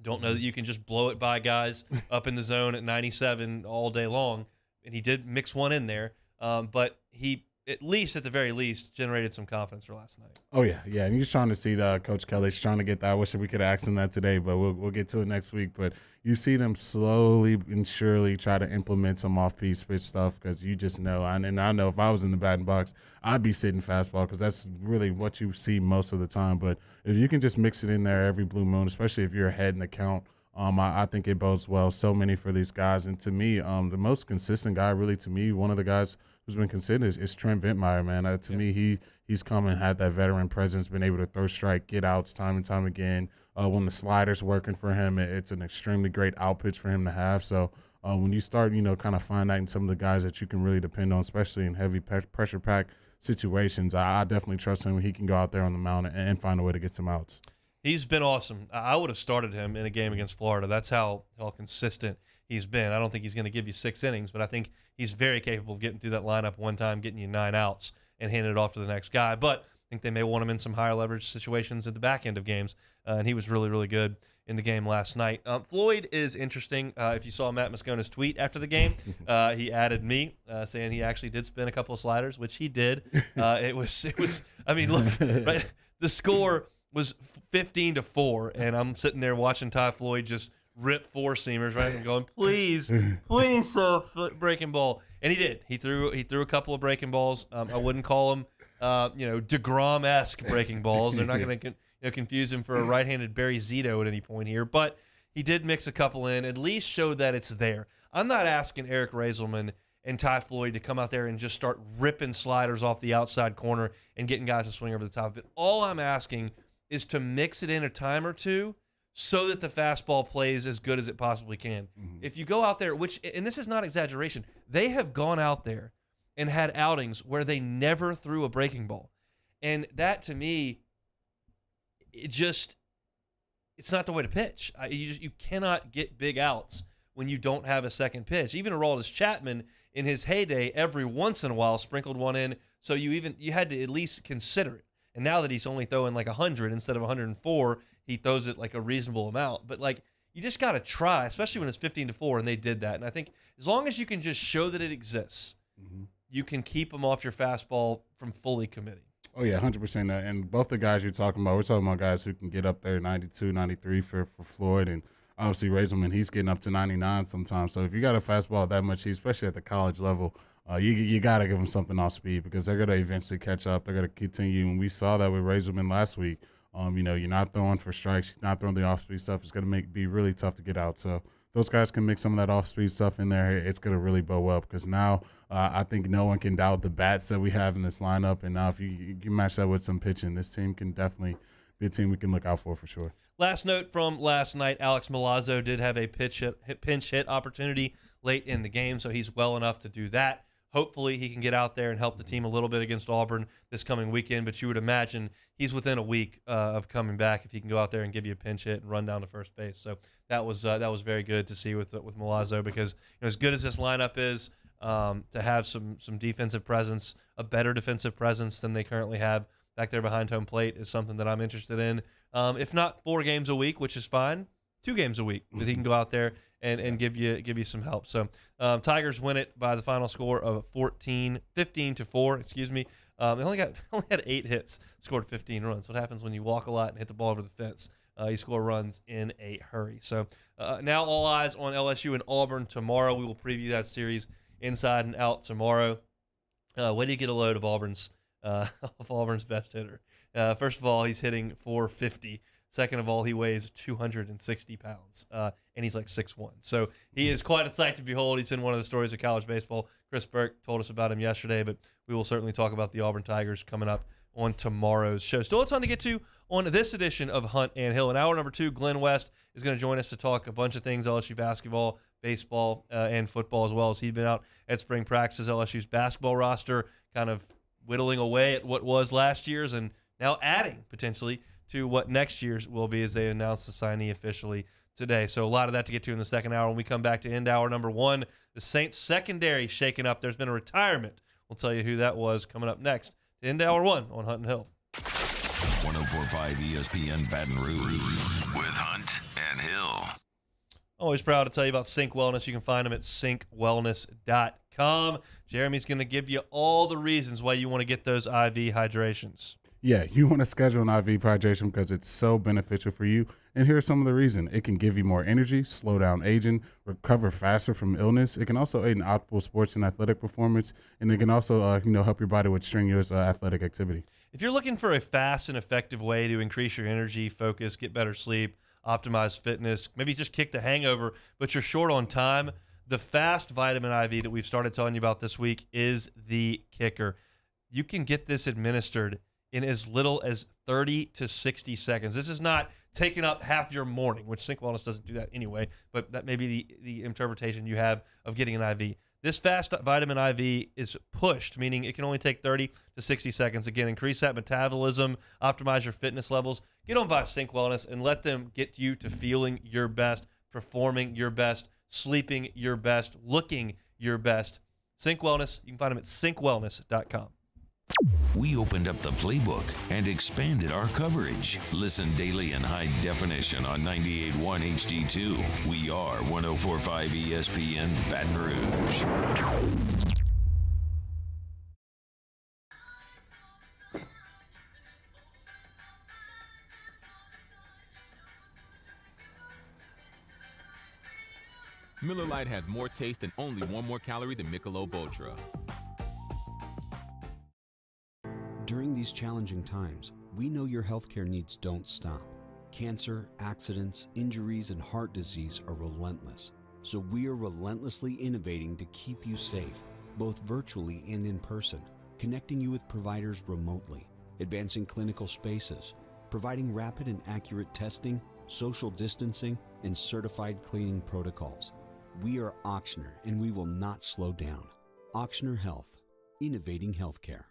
Don't know that you can just blow it by guys up in the zone at 97 all day long. And he did mix one in there. But he, at the very least, generated some confidence for last night. Oh, yeah. And you're just trying to see Coach Kelly's trying to get that. I wish we could have asked him that today, but we'll get to it next week. But you see them slowly and surely try to implement some off-piece pitch stuff because you just know. And I know if I was in the batting box, I'd be sitting fastball because that's really what you see most of the time. But if you can just mix it in there every blue moon, especially if you're ahead in the count, I think it bodes well. So many for these guys. And to me, the most consistent guy, really, to me, one of the guys who's been considered is Trent Ventmeyer, man. To me, he's come and had that veteran presence, been able to throw strike, get outs time and time again. When the slider's working for him, it's an extremely great out pitch for him to have. So when you start, kind of finding some of the guys that you can really depend on, especially in heavy pressure pack situations, I definitely trust him. He can go out there on the mound and find a way to get some outs. He's been awesome. I would have started him in a game against Florida. That's how consistent he's been. I don't think he's going to give you 6 innings, but I think he's very capable of getting through that lineup one time, getting you 9 outs, and handing it off to the next guy. But I think they may want him in some higher leverage situations at the back end of games, and he was really, really good in the game last night. Floyd is interesting. If you saw Matt Moscona's tweet after the game, he added me, saying he actually did spin a couple of sliders, which he did. It was. I mean, look, right, the score was 15-4, and I'm sitting there watching Ty Floyd just rip 4-seamers, right? And going, please, breaking ball. And he did. He threw a couple of breaking balls. I wouldn't call them, DeGrom-esque breaking balls. They're not going to confuse him for a right-handed Barry Zito at any point here. But he did mix a couple in, at least show that it's there. I'm not asking Eric Raiselman and Ty Floyd to come out there and just start ripping sliders off the outside corner and getting guys to swing over the top of it. All I'm asking is to mix it in a time or two so that the fastball plays as good as it possibly can. Mm-hmm. If you go out there, and this is not exaggeration, they have gone out there and had outings where they never threw a breaking ball. And that, to me, it's not the way to pitch. You cannot get big outs when you don't have a second pitch. Even Aroldis Chapman, in his heyday, every once in a while sprinkled one in, so you had to at least consider it. And now that he's only throwing like 100 instead of 104, he throws it like a reasonable amount. But you just got to try, especially when it's 15-4, and they did that. And I think as long as you can just show that it exists, you can keep them off your fastball from fully committing. Oh, yeah, 100%. And both the guys you're talking about, we're talking about guys who can get up there 92, 93 for Floyd. And obviously Razelman, he's getting up to 99 sometimes. So if you got a fastball that much heat, especially at the college level, you got to give them something off speed because they're going to eventually catch up. They're going to continue. And we saw that with Razelman last week. You're not throwing for strikes, you're not throwing the off-speed stuff. It's going to be really tough to get out. So those guys can mix some of that off-speed stuff in there. It's going to really bow well because now I think no one can doubt the bats that we have in this lineup. And now if you match that with some pitching, this team can definitely be a team we can look out for sure. Last note from last night, Alex Milazzo did have a pinch hit opportunity late in the game, so he's well enough to do that. Hopefully he can get out there and help the team a little bit against Auburn this coming weekend, but you would imagine he's within a week of coming back if he can go out there and give you a pinch hit and run down to first base. So that was very good to see with Milazzo because as good as this lineup is, to have some defensive presence, a better defensive presence than they currently have back there behind home plate is something that I'm interested in. If not 4 games a week, which is fine, 2 games a week that he can go out there and give you some help. So Tigers win it by the final score of 15-4. Excuse me. They only had 8 hits, scored 15 runs. What happens when you walk a lot and hit the ball over the fence? You score runs in a hurry. So now all eyes on LSU and Auburn tomorrow. We will preview that series inside and out tomorrow. Wait till you get a load of Auburn's best hitter. First of all, he's hitting .450. Second of all, he weighs 260 pounds, and he's like 6'1". So he is quite a sight to behold. He's been one of the stories of college baseball. Chris Burke told us about him yesterday, but we will certainly talk about the Auburn Tigers coming up on tomorrow's show. Still a ton to get to on this edition of Hunt and Hill. In hour number 2, Glenn West is going to join us to talk a bunch of things, LSU basketball, baseball, and football, as well as he's been out at spring practices. LSU's basketball roster kind of whittling away at what was last year's and now adding potentially to what next year's will be as they announce the signee officially today. So a lot of that to get to in the second hour. When we come back to end hour number 1, the Saints secondary shaken up. There's been a retirement. We'll tell you who that was coming up next. End hour 1 on Hunt and Hill. 104.5 ESPN Baton Rouge with Hunt and Hill. Always proud to tell you about Sync Wellness. You can find them at synkwellness.com. Jeremy's going to give you all the reasons why you want to get those IV hydrations. Yeah, you want to schedule an IV hydration because it's so beneficial for you. And here's some of the reasons. It can give you more energy, slow down aging, recover faster from illness. It can also aid in optimal sports and athletic performance. And it can also help your body with strenuous athletic activity. If you're looking for a fast and effective way to increase your energy, focus, get better sleep, optimize fitness, maybe just kick the hangover, but you're short on time, the Fast Vitamin IV that we've started telling you about this week is the kicker. You can get this administered in as little as 30 to 60 seconds. This is not taking up half your morning, which Sync Wellness doesn't do that anyway, but that may be the interpretation you have of getting an IV. This Fast Vitamin IV is pushed, meaning it can only take 30 to 60 seconds. Again, increase that metabolism, optimize your fitness levels. Get on by Sync Wellness and let them get you to feeling your best, performing your best, sleeping your best, looking your best. Sync Wellness, you can find them at synkwellness.com. We opened up the playbook and expanded our coverage. Listen daily in high definition on 98.1 HD2. We are 104.5 ESPN Baton Rouge. Miller Lite has more taste and only 1 more calorie than Michelob Ultra. During these challenging times, we know your healthcare needs don't stop. Cancer, accidents, injuries, and heart disease are relentless. So we are relentlessly innovating to keep you safe, both virtually and in person, connecting you with providers remotely, advancing clinical spaces, providing rapid and accurate testing, social distancing, and certified cleaning protocols. We are Auctioner, and we will not slow down. Auctioner Health, innovating healthcare.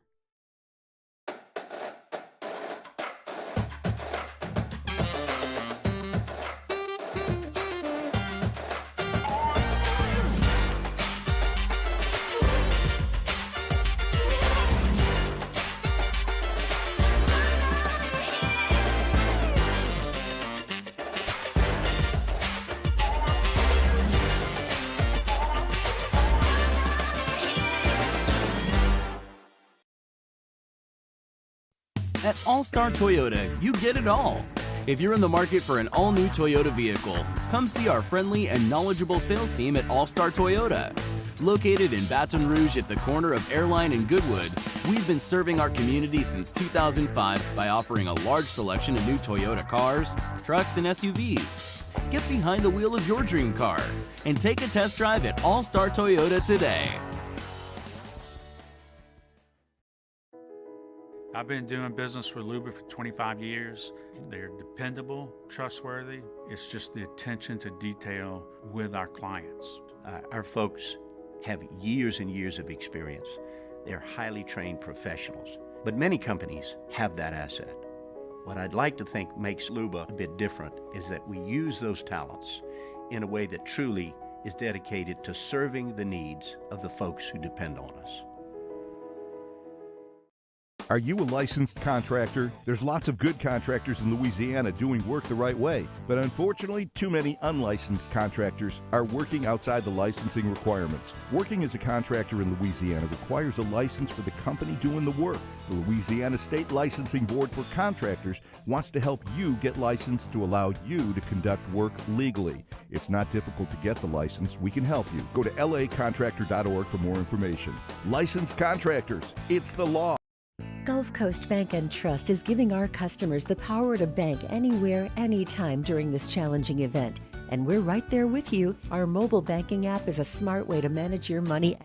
At All-Star Toyota, you get it all. If you're in the market for an all-new Toyota vehicle, come see our friendly and knowledgeable sales team at All Star Toyota. Located in Baton Rouge at the corner of Airline and Goodwood, we've been serving our community since 2005 by offering a large selection of new Toyota cars, trucks, and SUVs. Get behind the wheel of your dream car and take a test drive at All Star Toyota today. I've been doing business with Luba for 25 years. They're dependable, trustworthy. It's just the attention to detail with our clients. Our folks have years and years of experience. They're highly trained professionals, but many companies have that asset. What I'd like to think makes Luba a bit different is that we use those talents in a way that truly is dedicated to serving the needs of the folks who depend on us. Are you a licensed contractor? There's lots of good contractors in Louisiana doing work the right way, but unfortunately, too many unlicensed contractors are working outside the licensing requirements. Working as a contractor in Louisiana requires a license for the company doing the work. The Louisiana State Licensing Board for Contractors wants to help you get licensed to allow you to conduct work legally. It's not difficult to get the license. We can help you. Go to lacontractor.org for more information. Licensed contractors, it's the law. Gulf Coast Bank and Trust is giving our customers the power to bank anywhere, anytime during this challenging event. And we're right there with you. Our mobile banking app is a smart way to manage your money.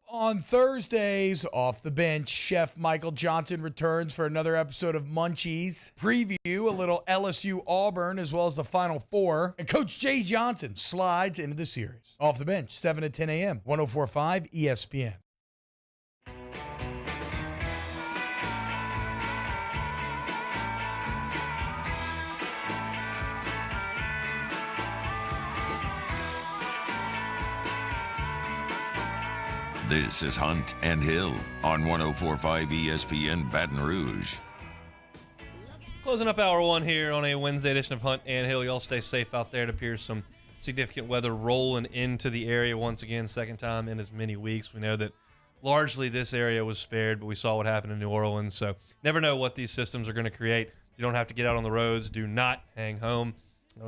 On Thursdays, Off the Bench, Chef Michael Johnson returns for another episode of Munchies. Preview a little LSU Auburn as well as the Final Four. And Coach Jay Johnson slides into the series. Off the Bench, 7 to 10 a.m., 104.5 ESPN. This is Hunt and Hill on 104.5 ESPN Baton Rouge. Closing up hour one here on a Wednesday edition of Hunt and Hill. Y'all stay safe out there. It appears some significant weather rolling into the area once again, second time in as many weeks. We know that largely this area was spared, but we saw what happened in New Orleans. So never know what these systems are going to create. You don't have to get out on the roads. Do not hang home.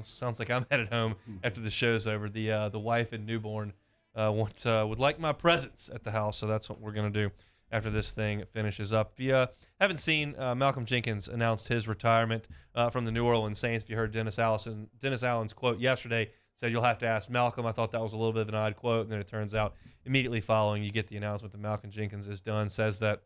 Sounds like I'm headed home after the show's over. The wife and newborn would like my presence at the house, so that's what we're going to do after this thing finishes up. If you haven't seen, Malcolm Jenkins announced his retirement from the New Orleans Saints. If you heard Dennis Allen's quote yesterday, said you'll have to ask Malcolm. I thought that was a little bit of an odd quote, and then it turns out immediately following you get the announcement that Malcolm Jenkins is done, says that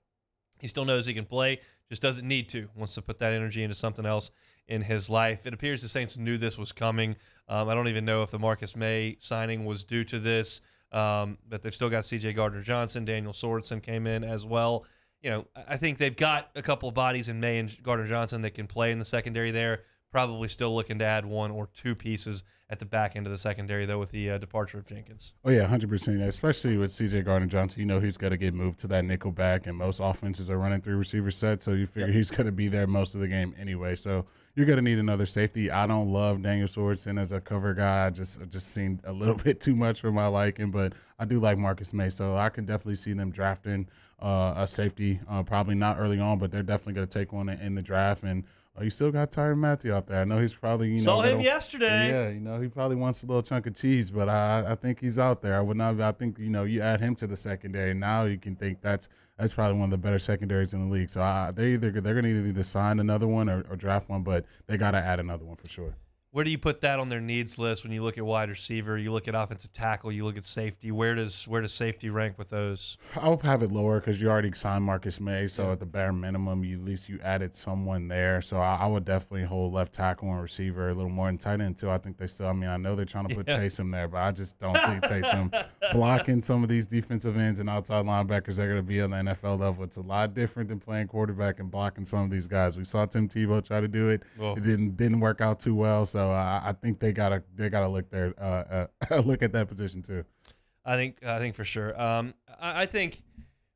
he still knows he can play, just doesn't need to, wants to put that energy into something else in his life. It appears the Saints knew this was coming. I don't even know if the Marcus May signing was due to this. But they've still got C.J. Gardner-Johnson. Daniel Sorensen came in as well. You know, I think they've got a couple of bodies in May and Gardner-Johnson that can play in the secondary there. Probably still looking to add one or two pieces at the back end of the secondary, though, with the departure of Jenkins. Oh, yeah, 100%. Especially with C.J. Gardner-Johnson. You know he's got to get moved to that nickel back, and most offenses are running three receiver sets, so you figure he's going to be there most of the game anyway. So you're going to need another safety. I don't love Daniel Sorensen as a cover guy. I just seemed a little bit too much for my liking, but I do like Marcus May, so I can definitely see them drafting a safety, probably not early on, but they're definitely going to take one in the draft. And you still got Tyronn Mathieu out there. I know he's probably, saw him yesterday. Yeah, he probably wants a little chunk of cheese, but I think he's out there. I think, you add him to the secondary. Now you can think that's probably one of the better secondaries in the league. So they're going to either sign another one or draft one, but they got to add another one for sure. Where do you put that on their needs list when you look at wide receiver, you look at offensive tackle, you look at safety? Where does safety rank with those? I'll have it lower because you already signed Marcus May, so at the bare minimum, at least you added someone there. So I would definitely hold left tackle and receiver a little more, and tight end too. I think they still. I know they're trying to put Taysom there, but I just don't see Taysom blocking some of these defensive ends and outside linebackers. They're going to be on the NFL level. It's a lot different than playing quarterback and blocking some of these guys. We saw Tim Tebow try to do it. It didn't work out too well. So I think they gotta look there, look at that position too. I think for sure. I think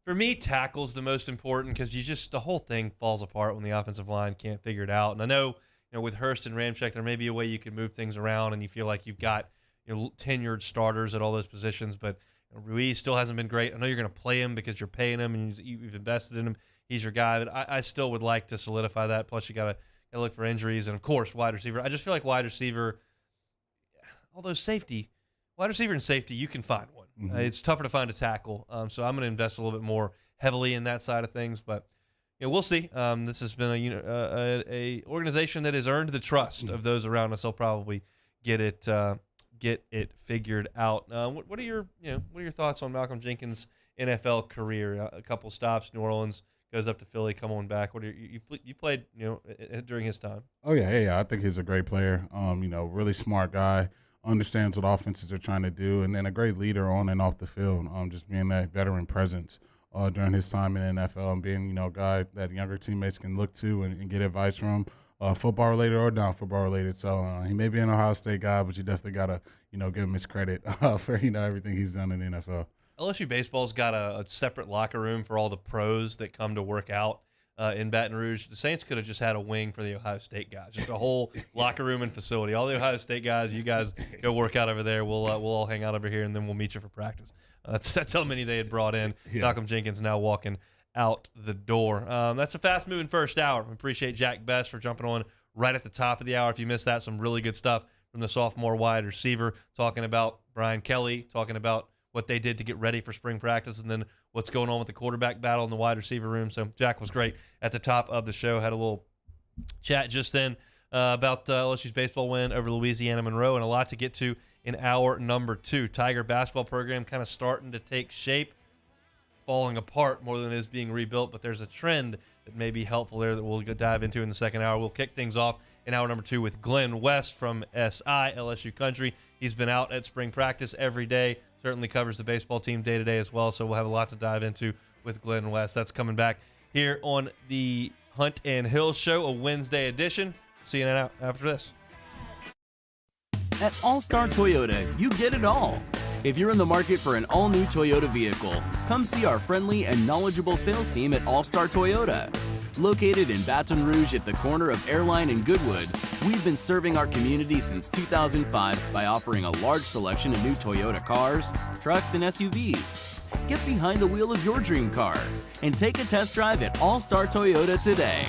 for me, tackle's the most important because the whole thing falls apart when the offensive line can't figure it out. And I know, with Hurst and Ramczyk, there may be a way you can move things around, and you feel like you've got tenured starters at all those positions. But Ruiz still hasn't been great. I know you're going to play him because you're paying him and you've invested in him. He's your guy, but I still would like to solidify that. Plus, you got to got to look for injuries, and of course, wide receiver. I just feel like wide receiver, although wide receiver and safety, you can find one. Mm-hmm. It's tougher to find a tackle, so I'm going to invest a little bit more heavily in that side of things, but we'll see. This has been a organization that has earned the trust of those around us. They'll probably get it figured out. What are your thoughts on Malcolm Jenkins' NFL career? A couple stops, New Orleans, goes up to Philly, come on back. What are you played during his time? Oh yeah. I think he's a great player. Really smart guy, understands what offenses are trying to do, and then a great leader on and off the field. Just being that veteran presence during his time in the NFL, and being a guy that younger teammates can look to and get advice from, football related or non-football related. So he may be an Ohio State guy, but you definitely gotta give him his credit for everything he's done in the NFL. LSU baseball's got a separate locker room for all the pros that come to work out in Baton Rouge. The Saints could have just had a wing for the Ohio State guys, just a whole locker room and facility. All the Ohio State guys, you guys go work out over there. We'll all hang out over here, and then we'll meet you for practice. That's how many they had brought in. Yeah. Malcolm Jenkins now walking out the door. That's a fast-moving first hour. We appreciate Jack Bech for jumping on right at the top of the hour. If you missed that, some really good stuff from the sophomore wide receiver, talking about Brian Kelly, talking about what they did to get ready for spring practice, and then what's going on with the quarterback battle in the wide receiver room. So Jack was great at the top of the show. Had a little chat just then about LSU's baseball win over Louisiana Monroe, and a lot to get to in hour number 2. Tiger basketball program kind of starting to take shape, falling apart more than it is being rebuilt, but there's a trend that may be helpful there that we'll dive into in the second hour. We'll kick things off in hour number 2 with Glenn West from SI, LSU Country. He's been out at spring practice every day, certainly covers the baseball team day to day as well, so we'll have a lot to dive into with Glenn West. That's coming back here on the Hunt and Hill Show, a Wednesday edition. See you now after this. At All-Star Toyota, you get it all. If you're in the market for an all-new Toyota vehicle, come see our friendly and knowledgeable sales team at All-Star Toyota. Located in Baton Rouge at the corner of Airline and Goodwood, we've been serving our community since 2005 by offering a large selection of new Toyota cars, trucks, and SUVs. Get behind the wheel of your dream car and take a test drive at All-Star Toyota today.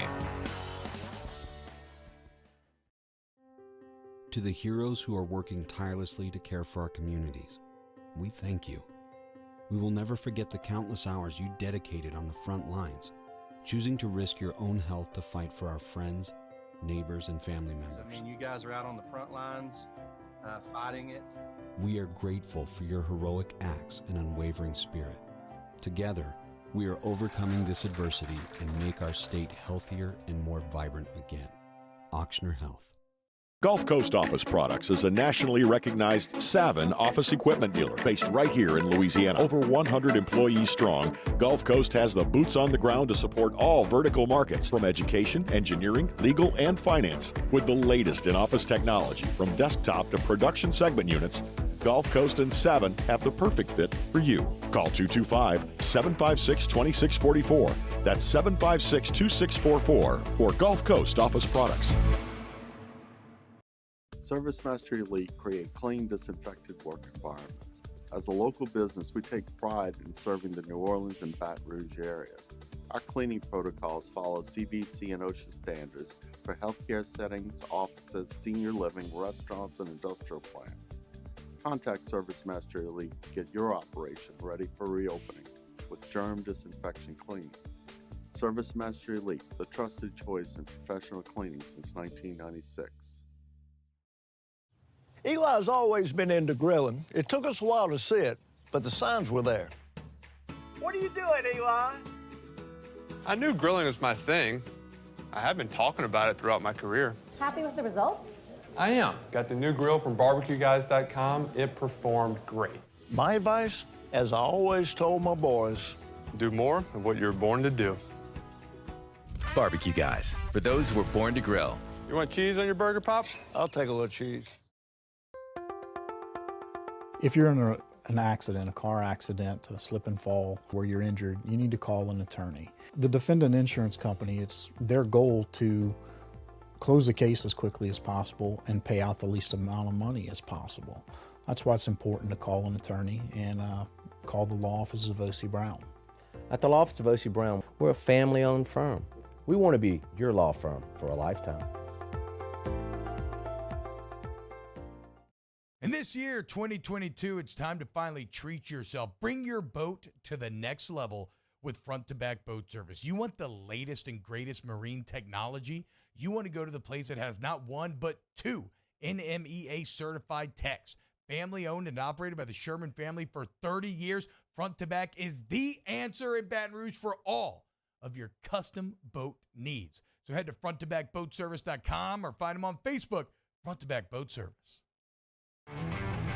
To the heroes who are working tirelessly to care for our communities, we thank you. We will never forget the countless hours you dedicated on the front lines, choosing to risk your own health to fight for our friends, neighbors, and family members. You guys are out on the front lines fighting it. We are grateful for your heroic acts and unwavering spirit. Together, we are overcoming this adversity and make our state healthier and more vibrant again. Auctioner Health. Gulf Coast Office Products is a nationally recognized Savin office equipment dealer based right here in Louisiana. Over 100 employees strong, Gulf Coast has the boots on the ground to support all vertical markets, from education, engineering, legal, and finance. With the latest in office technology, from desktop to production segment units, Gulf Coast and Savin have the perfect fit for you. Call 225-756-2644. That's 756-2644 for Gulf Coast Office Products. ServiceMaster Elite create clean, disinfected work environments. As a local business, we take pride in serving the New Orleans and Baton Rouge areas. Our cleaning protocols follow CDC and OSHA standards for healthcare settings, offices, senior living, restaurants, and industrial plants. Contact ServiceMaster Elite to get your operation ready for reopening with germ disinfection cleaning. ServiceMaster Elite, the trusted choice in professional cleaning since 1996. Eli's always been into grilling. It took us a while to see it, but the signs were there. What are you doing, Eli? I knew grilling was my thing. I have been talking about it throughout my career. Happy with the results? I am. Got the new grill from barbecueguys.com. It performed great. My advice, as I always told my boys, do more of what you were born to do. Barbecue Guys, for those who were born to grill. You want cheese on your burger, Pops? I'll take a little cheese. If you're in an accident, a car accident, a slip and fall where you're injured, you need to call an attorney. The defendant insurance company, it's their goal to close the case as quickly as possible and pay out the least amount of money as possible. That's why it's important to call an attorney and call the law office of O.C. Brown. At the law office of O.C. Brown, we're a family-owned firm. We want to be your law firm for a lifetime. And this year, 2022, it's time to finally treat yourself. Bring your boat to the next level with front-to-back boat service. You want the latest and greatest marine technology? You want to go to the place that has not one, but two NMEA certified techs. Family owned and operated by the Sherman family for 30 years. Front-to-back is the answer in Baton Rouge for all of your custom boat needs. So head to fronttobackboatservice.com or find them on Facebook, Front to Back Boat Service.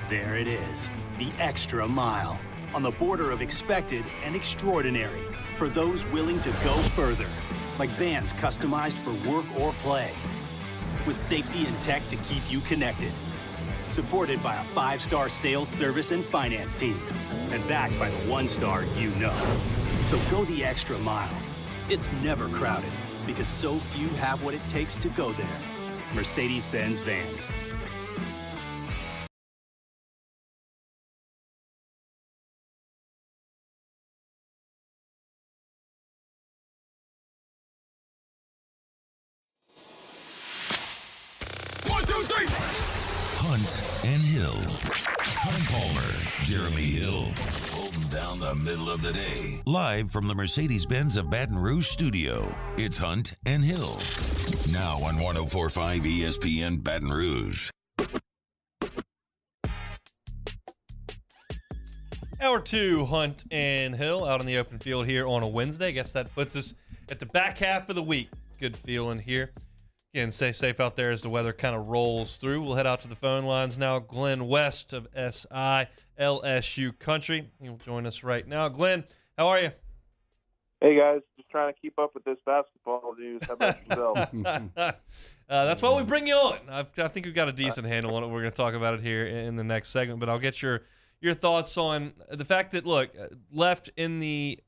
There it is, the extra mile, on the border of expected and extraordinary, for those willing to go further, like vans customized for work or play, with safety and tech to keep you connected, supported by a 5-star sales, service, and finance team, and backed by the 1-star you know. So go the extra mile. It's never crowded, because so few have what it takes to go there. Mercedes-Benz Vans. Hunt and Hill. Tom Palmer, Jeremy Hill, holding down the middle of the day. Live from the Mercedes-Benz of Baton Rouge studio, it's Hunt and Hill. Now on 104.5 ESPN Baton Rouge. Hour 2, Hunt and Hill out on the open field here on a Wednesday. I guess that puts us at the back half of the week. Good feeling here. Again, stay safe out there as the weather kind of rolls through. We'll head out to the phone lines now. Glenn West of SI LSU Country. He'll join us right now. Glenn, how are you? Hey, guys. Just trying to keep up with this basketball news. How about yourself? That's why we bring you on. I think we've got a decent handle on it. We're going to talk about it here in the next segment, but I'll get your thoughts on the fact that, look, left in the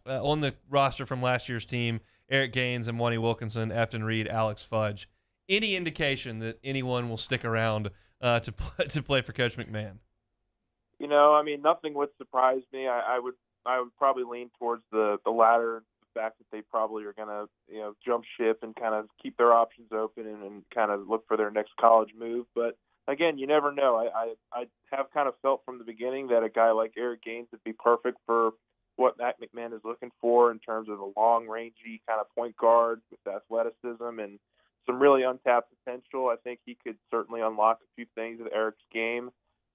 on the roster from last year's team, Eric Gaines and Wani Wilkinson, Efton Reed, Alex Fudge. Any indication that anyone will stick around to play for Coach McMahon? You know, I mean, nothing would surprise me. I would probably lean towards the latter, the fact that they probably are going to, jump ship and kind of keep their options open and kind of look for their next college move. But again, you never know. I have kind of felt from the beginning that a guy like Eric Gaines would be perfect for what Matt McMahon is looking for in terms of a long, rangy kind of point guard with athleticism and some really untapped potential. I think he could certainly unlock a few things in Eric's game.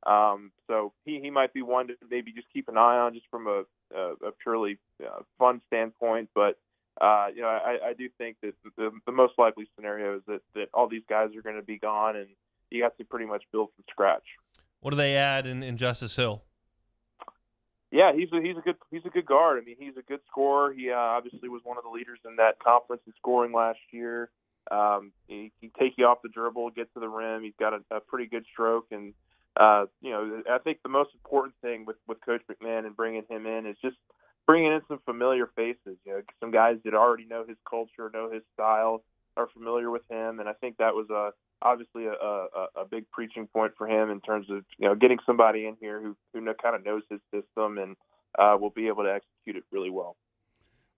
So he might be one to maybe just keep an eye on just from a purely fun standpoint. But, I do think that the most likely scenario is that all these guys are going to be gone and you have to pretty much build from scratch. What do they add in Justice Hill? Yeah, he's a good guard. I mean, he's a good scorer. He obviously was one of the leaders in that conference in scoring last year. He can take you off the dribble, get to the rim. He's got a pretty good stroke, and I think the most important thing with Coach McMahon and bringing him in is just bringing in some familiar faces. Some guys that already know his culture, know his style, are familiar with him, and I think that was obviously a big preaching point for him in terms of getting somebody in here who kind of knows his system and will be able to execute it really well.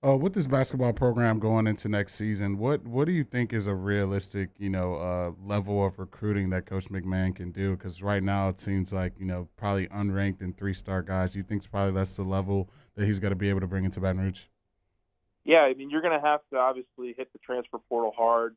With this basketball program going into next season, what do you think is a realistic level of recruiting that Coach McMahon can do? Because right now it seems like probably unranked and 3-star guys. You think probably that's the level that he's got to be able to bring into Baton Rouge? Yeah, I mean, you're going to have to obviously hit the transfer portal hard.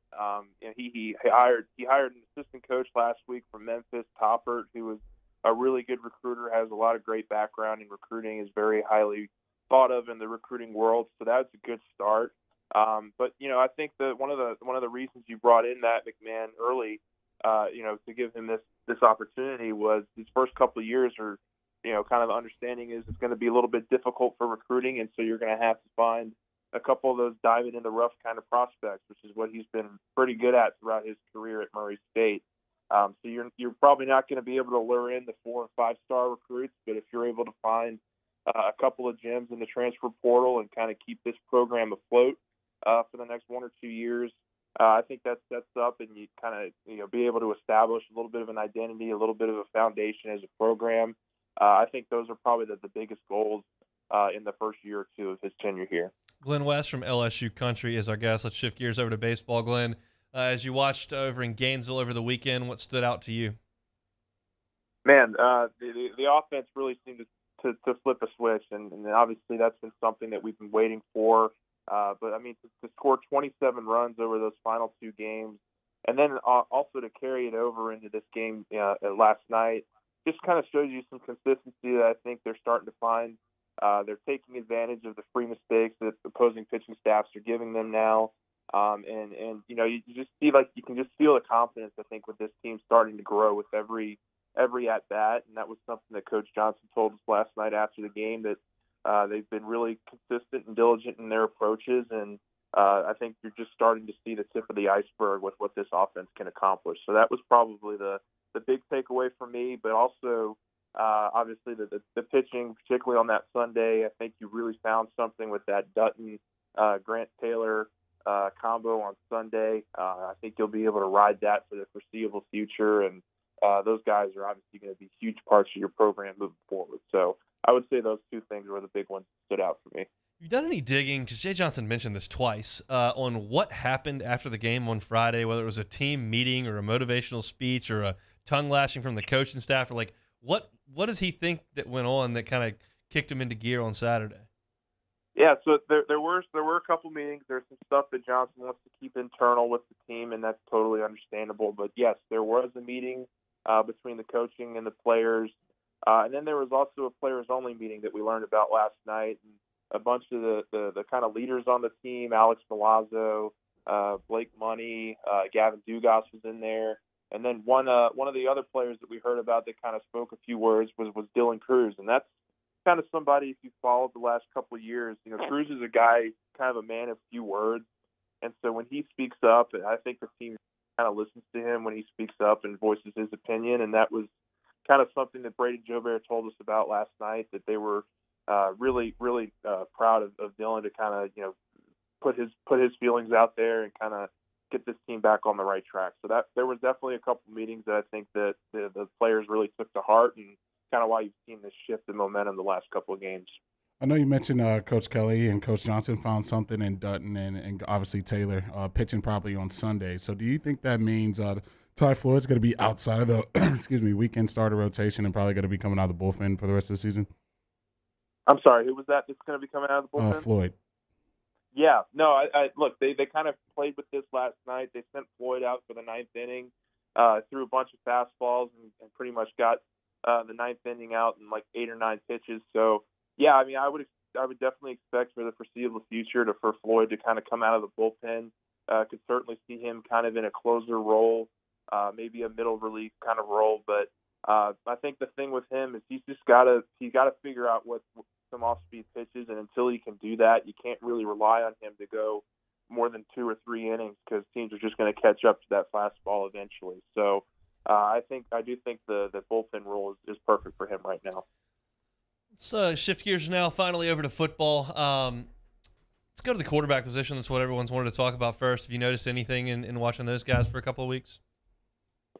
He hired an assistant coach last week from Memphis, Toppert, who was a really good recruiter, has a lot of great background in recruiting, is very highly thought of in the recruiting world. So that's a good start. But I think that one of the reasons you brought in Matt McMahon early, to give him this opportunity was his first couple of years are, kind of the understanding is it's going to be a little bit difficult for recruiting, and so you're going to have to find a couple of those diamond in the rough kind of prospects, which is what he's been pretty good at throughout his career at Murray State. So you're probably not going to be able to lure in the 4- and 5-star recruits, but if you're able to find a couple of gems in the transfer portal and kind of keep this program afloat for the next 1 or 2 years, I think that sets up and you kind of be able to establish a little bit of an identity, a little bit of a foundation as a program. I think those are probably the biggest goals in the first year or two of his tenure here. Glenn West from LSU Country is our guest. Let's shift gears over to baseball. Glenn, as you watched over in Gainesville over the weekend, what stood out to you? Man, the offense really seemed to flip a switch, and obviously that's been something that we've been waiting for. But, I mean, to score 27 runs over those final two games, and then also to carry it over into this game last night, just kind of shows you some consistency that I think they're starting to find. They're taking advantage of the free mistakes that opposing pitching staffs are giving them now. And you know, you just see, like, you can just feel the confidence, I think, with this team starting to grow with every at-bat. And that was something that Coach Johnson told us last night after the game, that they've been really consistent and diligent in their approaches. And I think you're just starting to see the tip of the iceberg with what this offense can accomplish. So that was probably the big takeaway for me, but also obviously the pitching, particularly on that Sunday. I think you really found something with that Dutton Grant Taylor combo on Sunday. I think you'll be able to ride that for the foreseeable future, and those guys are obviously going to be huge parts of your program moving forward. So I would say those two things were the big ones that stood out for me. You done any digging, because Jay Johnson mentioned this twice, on what happened after the game on Friday, whether it was a team meeting or a motivational speech or a tongue lashing from the coaching staff, or like what does he think that went on that kind of kicked him into gear on Saturday? Yeah, so there were a couple meetings. There's some stuff that Johnson wants to keep internal with the team, and that's totally understandable. But yes, there was a meeting between the coaching and the players, and then there was also a players-only meeting that we learned about last night. And a bunch of the kind of leaders on the team, Alex Milazzo, Blake Money, Gavin Dugas was in there. And then one of the other players that we heard about that kind of spoke a few words was Dylan Cruz. And that's kind of somebody, if you followed the last couple of years, you know, Cruz is a guy, kind of a man of few words. And so when he speaks up, I think the team kind of listens to him when he speaks up and voices his opinion. And that was kind of something that Braden Jobert told us about last night, that they were really proud of Dylan to kind of, you know, put his feelings out there and kind of get this team back on the right track. So that there was definitely a couple meetings that I think that the players really took to heart, and kind of why you've seen this shift in momentum the last couple of games. I know you mentioned Coach Kelly and Coach Johnson found something in Dutton and obviously Taylor pitching properly on Sunday. So do you think that means Ty Floyd's going to be outside of the weekend starter rotation and probably going to be coming out of the bullpen for the rest of the season? I'm sorry, who was that that's going to be coming out of the bullpen? Floyd. Yeah, no, I look, they kind of played with this last night. They sent Floyd out for the ninth inning, threw a bunch of fastballs, and pretty much got the ninth inning out in like 8 or 9 pitches. So, yeah, I mean, I would definitely expect for the foreseeable future for Floyd to kind of come out of the bullpen. Could certainly see him kind of in a closer role, maybe a middle relief kind of role. But I think the thing with him is he's got to figure out what some off-speed pitches, and until he can do that, you can't really rely on him to go more than 2 or 3 innings, because teams are just going to catch up to that fastball eventually. So I do think the bullpen role is perfect for him right now. Let's shift gears now, finally over to football. Let's go to the quarterback position. That's what everyone's wanted to talk about first. Have you noticed anything in watching those guys for a couple of weeks?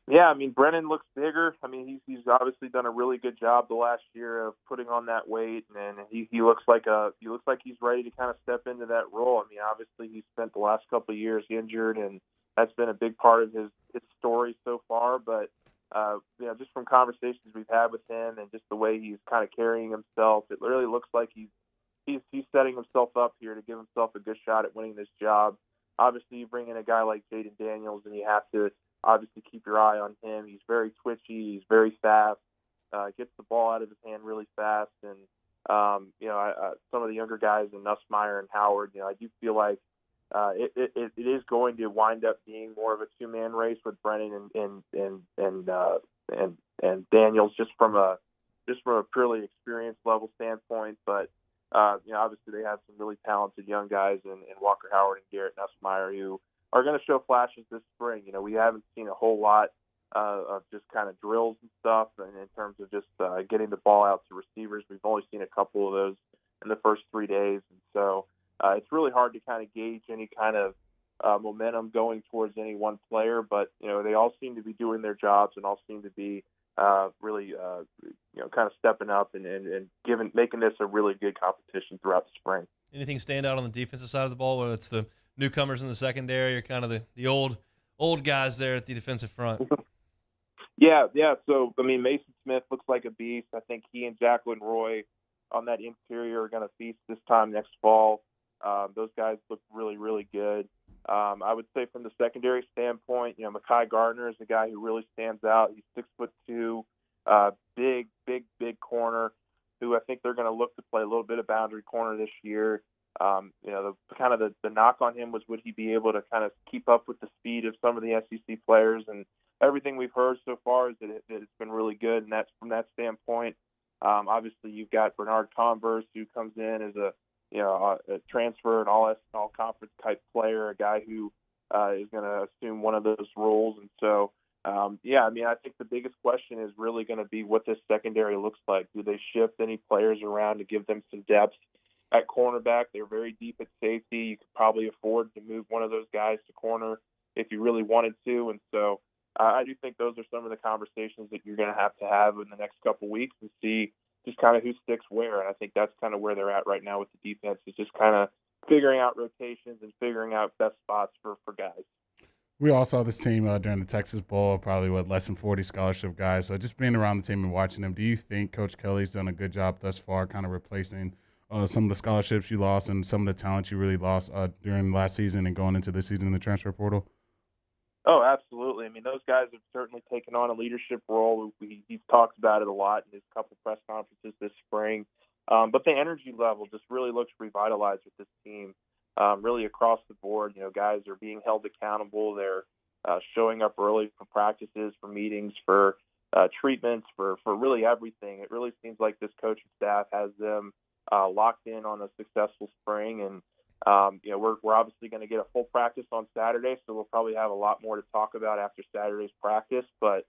Yeah, I mean, Brennan looks bigger. I mean, he's obviously done a really good job the last year of putting on that weight, and he looks like he's ready to kind of step into that role. I mean, obviously he spent the last couple of years injured, and that's been a big part of his story so far. But you know, just from conversations we've had with him and just the way he's kind of carrying himself, it really looks like he's setting himself up here to give himself a good shot at winning this job. Obviously, you bring in a guy like Jaden Daniels, and you have to obviously keep your eye on him. He's very twitchy. He's very fast. Gets the ball out of his hand really fast. And, you know, some of the younger guys in Nussmeier and Howard, you know, I do feel like it is going to wind up being more of a two-man race with Brennan and Daniels, just from a purely experience level standpoint. But, you know, obviously they have some really talented young guys in Walker Howard and Garrett Nussmeier who are going to show flashes this spring. You know, we haven't seen a whole lot of just kind of drills and stuff, and in terms of just getting the ball out to receivers. We've only seen a couple of those in the first 3 days, and so it's really hard to kind of gauge any kind of momentum going towards any one player. But you know, they all seem to be doing their jobs and all seem to be really you know, kind of stepping up and making this a really good competition throughout the spring. Anything stand out on the defensive side of the ball, whether it's the newcomers in the secondary or kind of the old guys there at the defensive front? Yeah. So, I mean, Mason Smith looks like a beast. I think he and Jacqueline Roy on that interior are going to feast this time next fall. Those guys look really, really good. I would say from the secondary standpoint, Mekhi Gardner is a guy who really stands out. He's 6'2", big corner who I think they're going to look to play a little bit of boundary corner this year. The knock on him was, would he be able to kind of keep up with the speed of some of the SEC players? And everything we've heard so far is that it's been really good. And that's from that standpoint. Obviously, you've got Bernard Converse, who comes in as a transfer, an all conference type player, a guy who is going to assume one of those roles. And so, I think the biggest question is really going to be what this secondary looks like. Do they shift any players around to give them some depth at cornerback? They're very deep at safety. You could probably afford to move one of those guys to corner if you really wanted to. And so I do think those are some of the conversations that you're going to have in the next couple weeks and see just kind of who sticks where. And I think that's kind of where they're at right now with the defense, is just kind of figuring out rotations and figuring out best spots for guys. We all saw this team during the Texas Bowl, probably less than 40 scholarship guys. So just being around the team and watching them, do you think Coach Kelly's done a good job thus far kind of replacing some of the scholarships you lost and some of the talent you really lost during last season and going into this season in the transfer portal? Oh, absolutely. I mean, those guys have certainly taken on a leadership role. He's talked about it a lot in his couple press conferences this spring. But the energy level just really looks revitalized with this team. Really across the board, guys are being held accountable. They're showing up early for practices, for meetings, for treatments, for really everything. It really seems like this coaching staff has them locked in on a successful spring. And, we're obviously going to get a full practice on Saturday, so we'll probably have a lot more to talk about after Saturday's practice. But,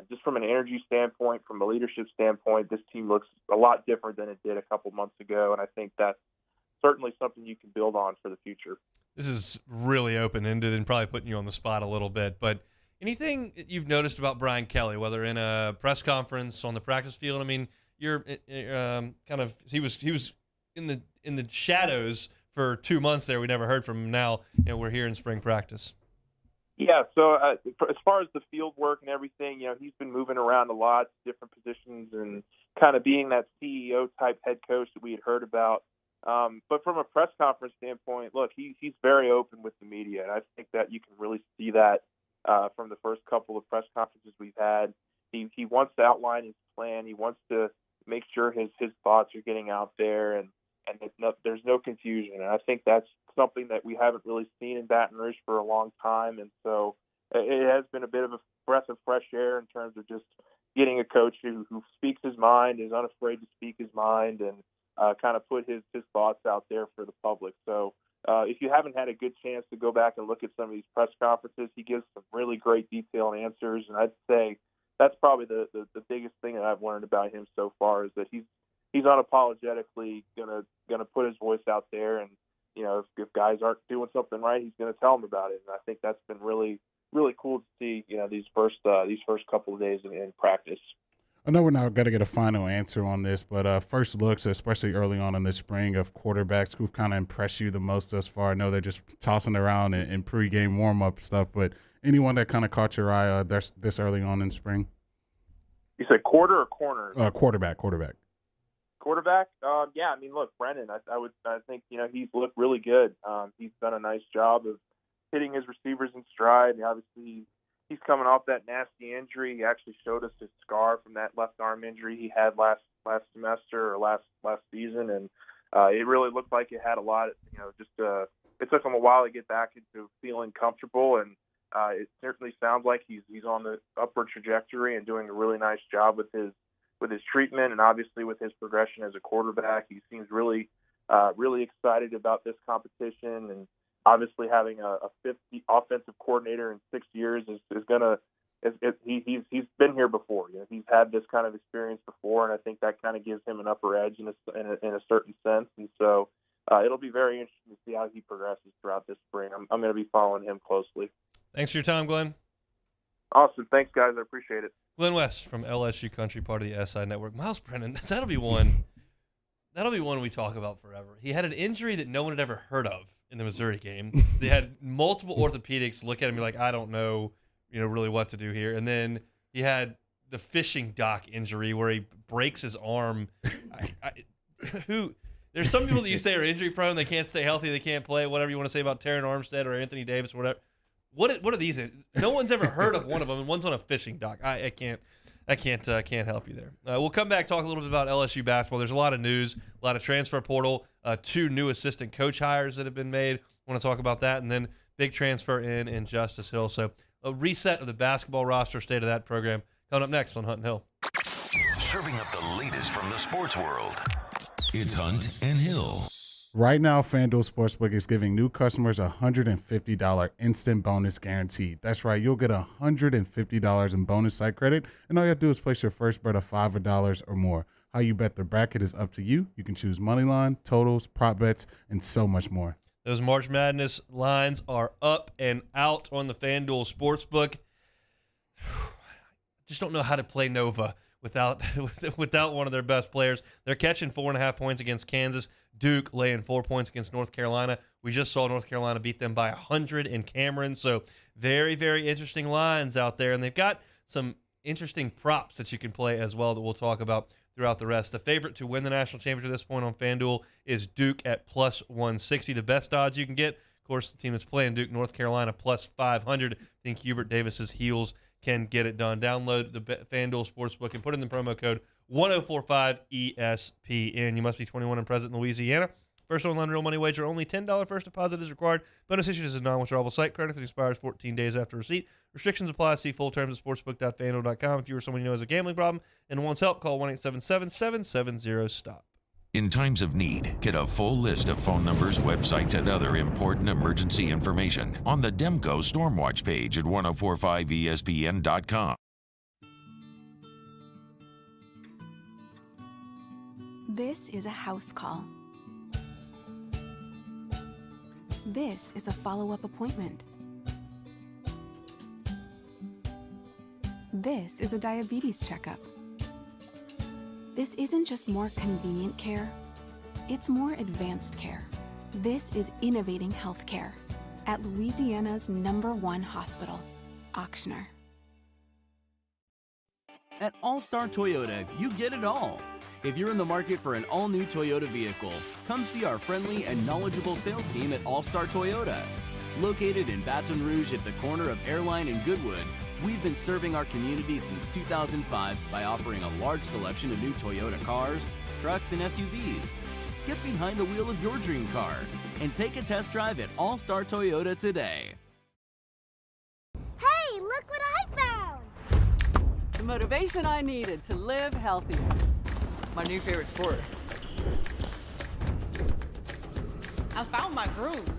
just from an energy standpoint, from a leadership standpoint, this team looks a lot different than it did a couple months ago. And I think that's certainly something you can build on for the future. This is really open-ended and probably putting you on the spot a little bit, but anything you've noticed about Brian Kelly, whether in a press conference, on the practice field? I mean, you're he was in the shadows for 2 months there. We never heard from him. Now, we're here in spring practice. Yeah, so as far as the field work and everything, he's been moving around a lot, different positions, and kind of being that CEO-type head coach that we had heard about. But from a press conference standpoint, look, he's very open with the media, and I think that you can really see that from the first couple of press conferences we've had. He wants to outline his plan. He wants to make sure his thoughts are getting out there, and there's no confusion. And I think that's something that we haven't really seen in Baton Rouge for a long time. And so it has been a bit of a breath of fresh air in terms of just getting a coach who speaks his mind, is unafraid to speak his mind, and kind of put his thoughts out there for the public. So if you haven't had a good chance to go back and look at some of these press conferences, he gives some really great detailed answers. And I'd say that's probably the biggest thing that I've learned about him so far, is that he's unapologetically gonna put his voice out there. And, if guys aren't doing something right, he's going to tell them about it. And I think that's been really, really cool to see, these first couple of days in practice. I know we're not going to get a final answer on this, but first looks, especially early on in this spring, of quarterbacks who've kind of impressed you the most thus far. I know they're just tossing around in pregame warm-up stuff, but anyone that kind of caught your eye this early on in spring? You said quarter or corner? Quarterback. Quarterback? Yeah, I mean, look, Brennan, I think, he's looked really good. He's done a nice job of hitting his receivers in stride. And obviously, he's coming off that nasty injury. He actually showed us his scar from that left arm injury he had last semester or last season. And it really looked like it had a lot, it took him a while to get back into feeling comfortable. And it certainly sounds like he's on the upward trajectory and doing a really nice job with his treatment, and obviously with his progression as a quarterback. He seems really excited about this competition, and obviously having a fifth offensive coordinator in 6 years he's been here before. He's had this kind of experience before, and I think that kind of gives him an upper edge in a certain sense. And so it'll be very interesting to see how he progresses throughout this spring. I'm going to be following him closely. Thanks for your time, Glenn. Awesome. Thanks, guys. I appreciate it. Glenn West from LSU Country, part of the SI Network. Miles Brennan, that'll be one That'll be one we talk about forever. He had an injury that no one had ever heard of in the Missouri game. They had multiple orthopedics look at him and be like, I don't know, really what to do here. And then he had the fishing dock injury where he breaks his arm. There's some people that you say are injury prone, they can't stay healthy, they can't play, whatever you want to say about Terran Armstead or Anthony Davis or whatever. What are these? No one's ever heard of one of them, and one's on a fishing dock. I can't help you there. We'll come back, talk a little bit about LSU basketball. There's a lot of news, a lot of transfer portal, 2 new assistant coach hires that have been made. I want to talk about that, and then big transfer in Justice Hill. So a reset of the basketball roster, state of that program, coming up next on Hunt and Hill. Serving up the latest from the sports world. It's Hunt and Hill. Right now, FanDuel Sportsbook is giving new customers a $150 instant bonus guaranteed. That's right, you'll get $150 in bonus site credit, and all you have to do is place your first bet of $5 or more. How you bet the bracket is up to you. You can choose money line, totals, prop bets, and so much more. Those March Madness lines are up and out on the FanDuel Sportsbook. Just don't know how to play Nova without one of their best players. They're catching 4.5 points against Kansas. Duke laying 4 points against North Carolina. We just saw North Carolina beat them by 100 in Cameron. So very, very interesting lines out there. And they've got some interesting props that you can play as well that we'll talk about throughout the rest. The favorite to win the national championship at this point on FanDuel is Duke at plus 160. The best odds you can get, of course, the team that's playing Duke, North Carolina, plus 500. I think Hubert Davis's heels can get it done. Download the FanDuel Sportsbook and put in the promo code 1045-ESPN. You must be 21 and present in Louisiana. First online real money wager, only $10 first deposit is required. Bonus issued as a non-withdrawable site credit that expires 14 days after receipt. Restrictions apply. See full terms at sportsbook.fanduel.com. If you or someone you know has a gambling problem and wants help, call 1-877-770-STOP. In times of need, get a full list of phone numbers, websites, and other important emergency information on the Demco Stormwatch page at 1045ESPN.com. This is a house call. This is a follow-up appointment. This is a diabetes checkup. This isn't just more convenient care, it's more advanced care. This is innovating healthcare at Louisiana's #1 hospital, Ochsner. At All-Star Toyota, you get it all. If you're in the market for an all-new Toyota vehicle, come see our friendly and knowledgeable sales team at All-Star Toyota. Located in Baton Rouge at the corner of Airline and Goodwood, we've been serving our community since 2005 by offering a large selection of new Toyota cars, trucks, and SUVs. Get behind the wheel of your dream car and take a test drive at All-Star Toyota today. Hey, look what I found! The motivation I needed to live healthier. My new favorite sport. I found my groove.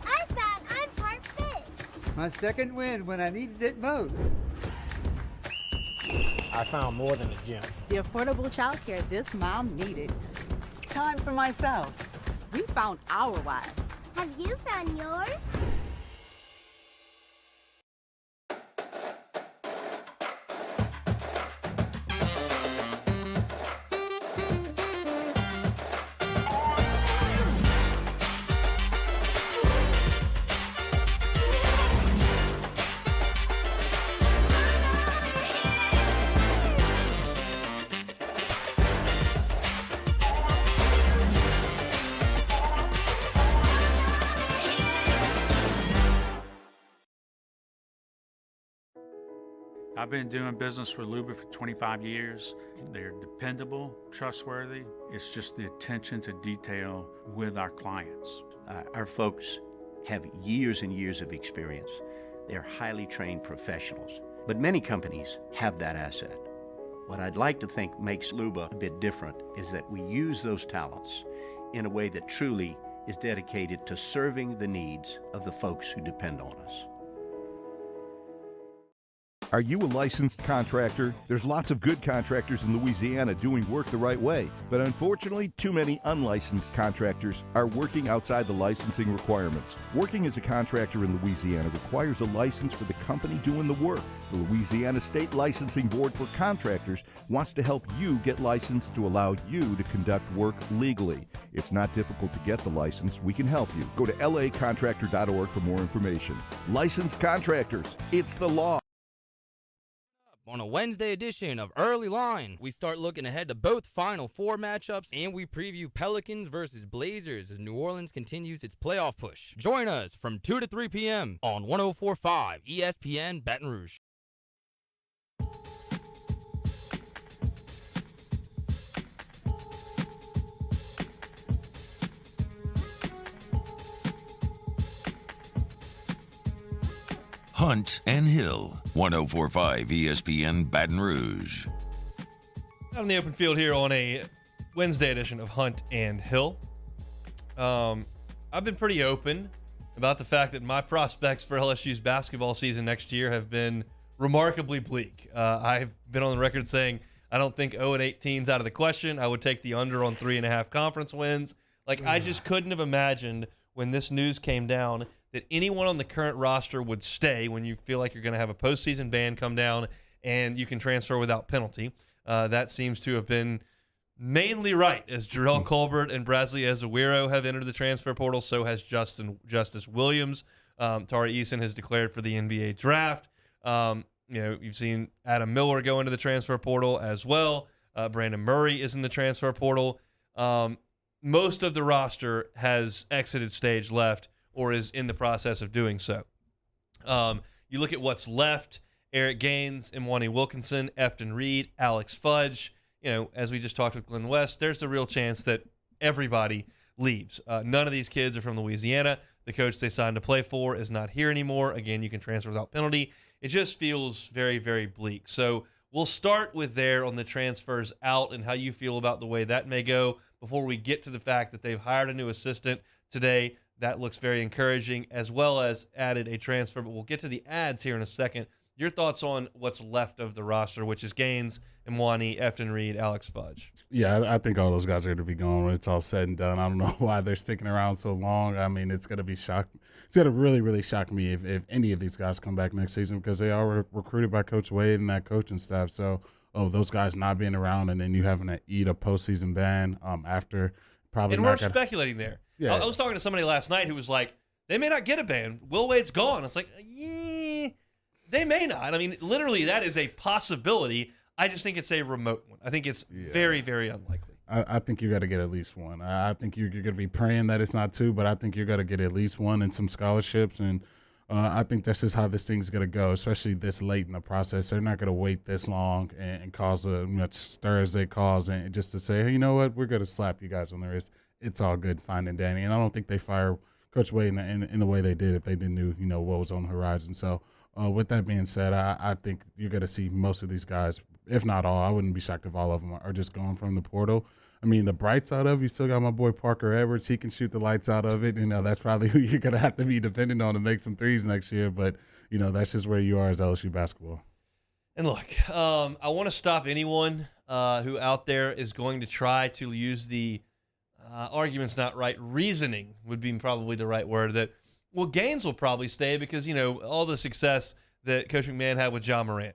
I found I'm part fish. My second win when I needed it most. I found more than a gym. The affordable childcare this mom needed. Time for myself. We found our why. Have you found yours? I've been doing business with Luba for 25 years. They're dependable, trustworthy. It's just the attention to detail with our clients. Our folks have years and years of experience. They're highly trained professionals, but many companies have that asset. What I'd like to think makes Luba a bit different is that we use those talents in a way that truly is dedicated to serving the needs of the folks who depend on us. Are you a licensed contractor? There's lots of good contractors in Louisiana doing work the right way, but unfortunately, too many unlicensed contractors are working outside the licensing requirements. Working as a contractor in Louisiana requires a license for the company doing the work. The Louisiana State Licensing Board for Contractors wants to help you get licensed to allow you to conduct work legally. It's not difficult to get the license. We can help you. Go to lacontractor.org for more information. Licensed contractors, it's the law. On a Wednesday edition of Early Line, we start looking ahead to both Final Four matchups, and we preview Pelicans versus Blazers as New Orleans continues its playoff push. Join us from 2 to 3 p.m. on 104.5 ESPN Baton Rouge. Hunt and Hill, 104.5 ESPN Baton Rouge. Out in the open field here on a Wednesday edition of Hunt and Hill. I've been pretty open about the fact that my prospects for LSU's basketball season next year have been remarkably bleak. I've been on the record saying I don't think 0-18 is out of the question. I would take the under on 3.5 conference wins. I just couldn't have imagined when this news came down that anyone on the current roster would stay when you feel like you're going to have a postseason ban come down and you can transfer without penalty. That seems to have been mainly right, as Jarrell Colbert and Bradley Ezewiro have entered the transfer portal. So has Justice Williams. Tari Eason has declared for the NBA draft. You've seen Adam Miller go into the transfer portal as well. Brandon Murray is in the transfer portal. Most of the roster has exited stage left or is in the process of doing so. You look at what's left: Eric Gaines, Imwani Wilkinson, Efton Reed, Alex Fudge. As we just talked with Glenn West, there's a real chance that everybody leaves. None of these kids are from Louisiana. The coach they signed to play for is not here anymore. Again, you can transfer without penalty. It just feels very, very bleak. So we'll start with there on the transfers out and how you feel about the way that may go before we get to the fact that they've hired a new assistant today. That looks very encouraging, as well as added a transfer. But we'll get to the ads here in a second. Your thoughts on what's left of the roster, which is Gaines, Imwani, Efton Reed, Alex Fudge. Yeah, I think all those guys are going to be gone when it's all said and done. I don't know why they're sticking around so long. I mean, it's going to be shock. It's going to really, really shock me if any of these guys come back next season, because they are recruited by Coach Wade and that coaching staff. So, those guys not being around, and then you having to eat a postseason ban after probably. And we're speculating there. Yeah. I was talking to somebody last night who was like, they may not get a ban. Will Wade's gone. It's like, yeah, they may not. I mean, literally, that is a possibility. I just think it's a remote one. I think it's very, very unlikely. I think you got to get at least one. I think you're going to be praying that it's not two, but I think you're going to get at least one and some scholarships. And I think that's just how this thing's going to go, especially this late in the process. They're not going to wait this long and cause a much stir as they cause, and just to say, hey, you know what, we're going to slap you guys on the wrist. It's all good, fine and dandy. And I don't think they fire Coach Wade in the way they did if they didn't know what was on the horizon. So with that being said, I think you're going to see most of these guys, if not all. I wouldn't be shocked if all of them are just going from the portal. I mean, the bright side of, you still got my boy Parker Edwards. He can shoot the lights out of it. That's probably who you're going to have to be dependent on to make some threes next year. But, that's just where you are as LSU basketball. And look, I want to stop anyone who out there is going to try to use the argument's not right, reasoning would be probably the right word, that, well, Gaines will probably stay because, all the success that Coach McMahon had with Ja Morant.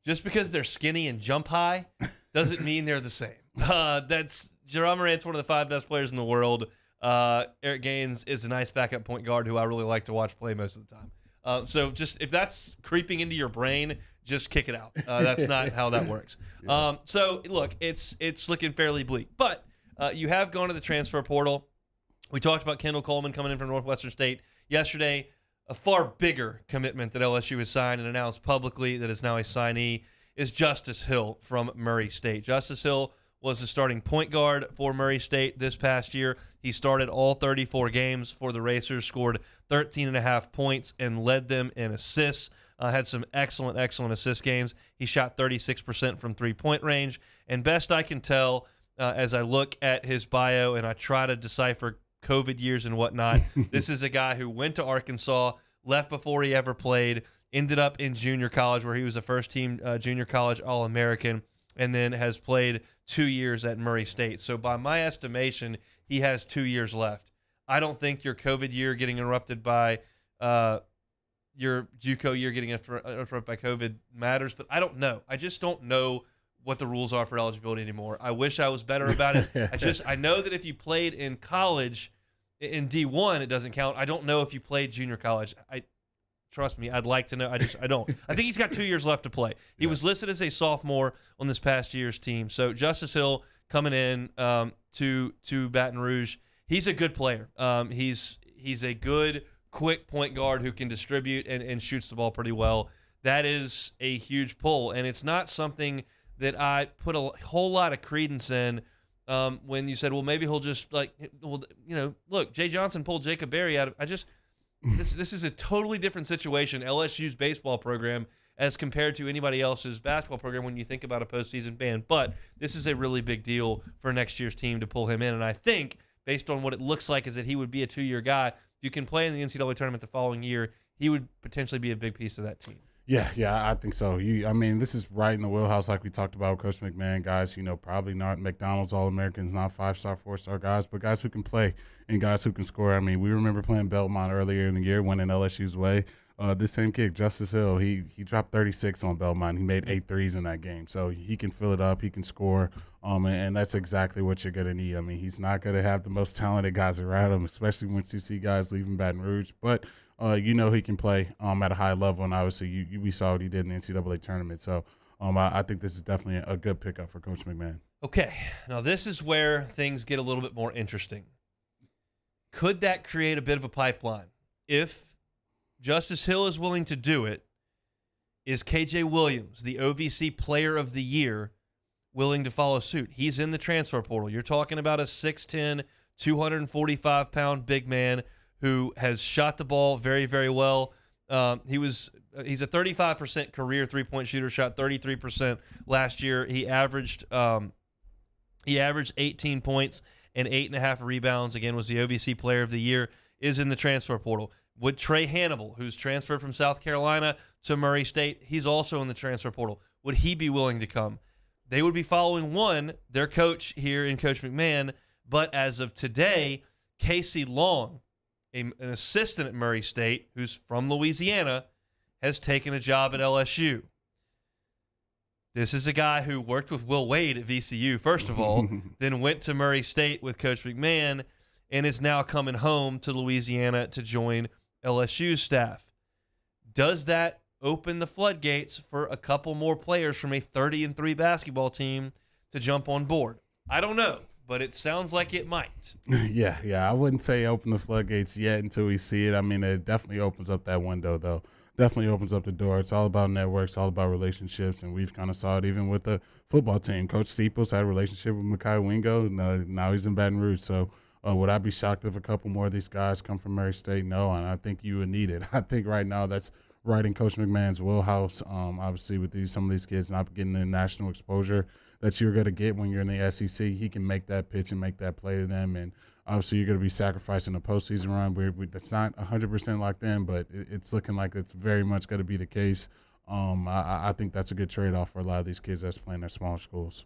Just because they're skinny and jump high doesn't mean they're the same. Ja Morant's one of the 5 best players in the world. Eric Gaines is a nice backup point guard who I really like to watch play most of the time. So just if that's creeping into your brain, just kick it out. That's not how that works. So look, it's looking fairly bleak, but you have gone to the transfer portal. We talked about Kendall Coleman coming in from Northwestern State yesterday. A far bigger commitment that LSU has signed and announced publicly that is now a signee is Justice Hill from Murray State. Justice Hill was the starting point guard for Murray State this past year. He started all 34 games for the Racers, scored 13.5 points, and led them in assists. Had some excellent assist games. He shot 36% from three-point range. And best I can tell, as I look at his bio and I try to decipher COVID years and whatnot, this is a guy who went to Arkansas, left before he ever played, ended up in junior college where he was a first-team junior college All-American, and then has played 2 years at Murray State. So by my estimation, he has 2 years left. I don't think your COVID year getting interrupted by your JUCO year getting interrupted by COVID matters, but I don't know. I just don't know what the rules are for eligibility anymore. I wish I was better about it. I know that if you played in college, in D1, it doesn't count. I don't know if you played junior college. Trust me, I'd like to know. I don't. I think he's got 2 years left to play. He was listed as a sophomore on this past year's team. So Justice Hill coming in to Baton Rouge. He's a good player. He's a good, quick point guard who can distribute and shoots the ball pretty well. That is a huge pull, and it's not something that I put a whole lot of credence in when you said, well, maybe he'll just look, Jay Johnson pulled Jacob Berry out of. This is a totally different situation, LSU's baseball program, as compared to anybody else's basketball program when you think about a postseason ban. But this is a really big deal for next year's team to pull him in. And I think, based on what it looks like, is that he would be a 2-year guy. If you can play in the NCAA tournament the following year, he would potentially be a big piece of that team. Yeah, I think so. This is right in the wheelhouse, like we talked about with Coach McMahon. Guys, probably not McDonald's All-Americans, not 5-star, 4-star guys, but guys who can play and guys who can score. We remember playing Belmont earlier in the year, winning LSU's way. This same kid, Justice Hill, he dropped 36 on Belmont. He made 8 threes in that game. So he can fill it up. He can score. And that's exactly what you're going to need. He's not going to have the most talented guys around him, especially once you see guys leaving Baton Rouge. But he can play at a high level, and obviously we saw what he did in the NCAA tournament. So I think this is definitely a good pickup for Coach McMahon. Okay, now this is where things get a little bit more interesting. Could that create a bit of a pipeline? If Justice Hill is willing to do it, is KJ Williams, the OVC Player of the Year, willing to follow suit? He's in the transfer portal. You're talking about a 6'10", 245-pound big man who has shot the ball very, very well. He's a 35% career three-point shooter, shot 33% last year. He averaged 18 points and 8.5 rebounds. Again, was the OVC Player of the Year. Is in the transfer portal. Would Trey Hannibal, who's transferred from South Carolina to Murray State, he's also in the transfer portal. Would he be willing to come? They would be following their coach here in Coach McMahon, but as of today, Casey Long, an assistant at Murray State who's from Louisiana, has taken a job at LSU. This is a guy who worked with Will Wade at VCU, first of all, then went to Murray State with Coach McMahon, and is now coming home to Louisiana to join LSU's staff. Does that open the floodgates for a couple more players from a 30-3 basketball team to jump on board? I don't know, but it sounds like it might. Yeah. I wouldn't say open the floodgates yet until we see it. It definitely opens up that window, though. Definitely opens up the door. It's all about networks, all about relationships, and we've kind of saw it even with the football team. Coach Steeples had a relationship with Mekhi Wingo, and now he's in Baton Rouge. So would I be shocked if a couple more of these guys come from Murray State? No, and I think you would need it. I think right now that's right in Coach McMahon's wheelhouse. Obviously, with some of these kids not getting the national exposure that you're going to get when you're in the SEC, he can make that pitch and make that play to them. And obviously, you're going to be sacrificing a postseason run. That's not 100% locked in, but it's looking like it's very much going to be the case. I think that's a good trade-off for a lot of these kids that's playing at smaller schools.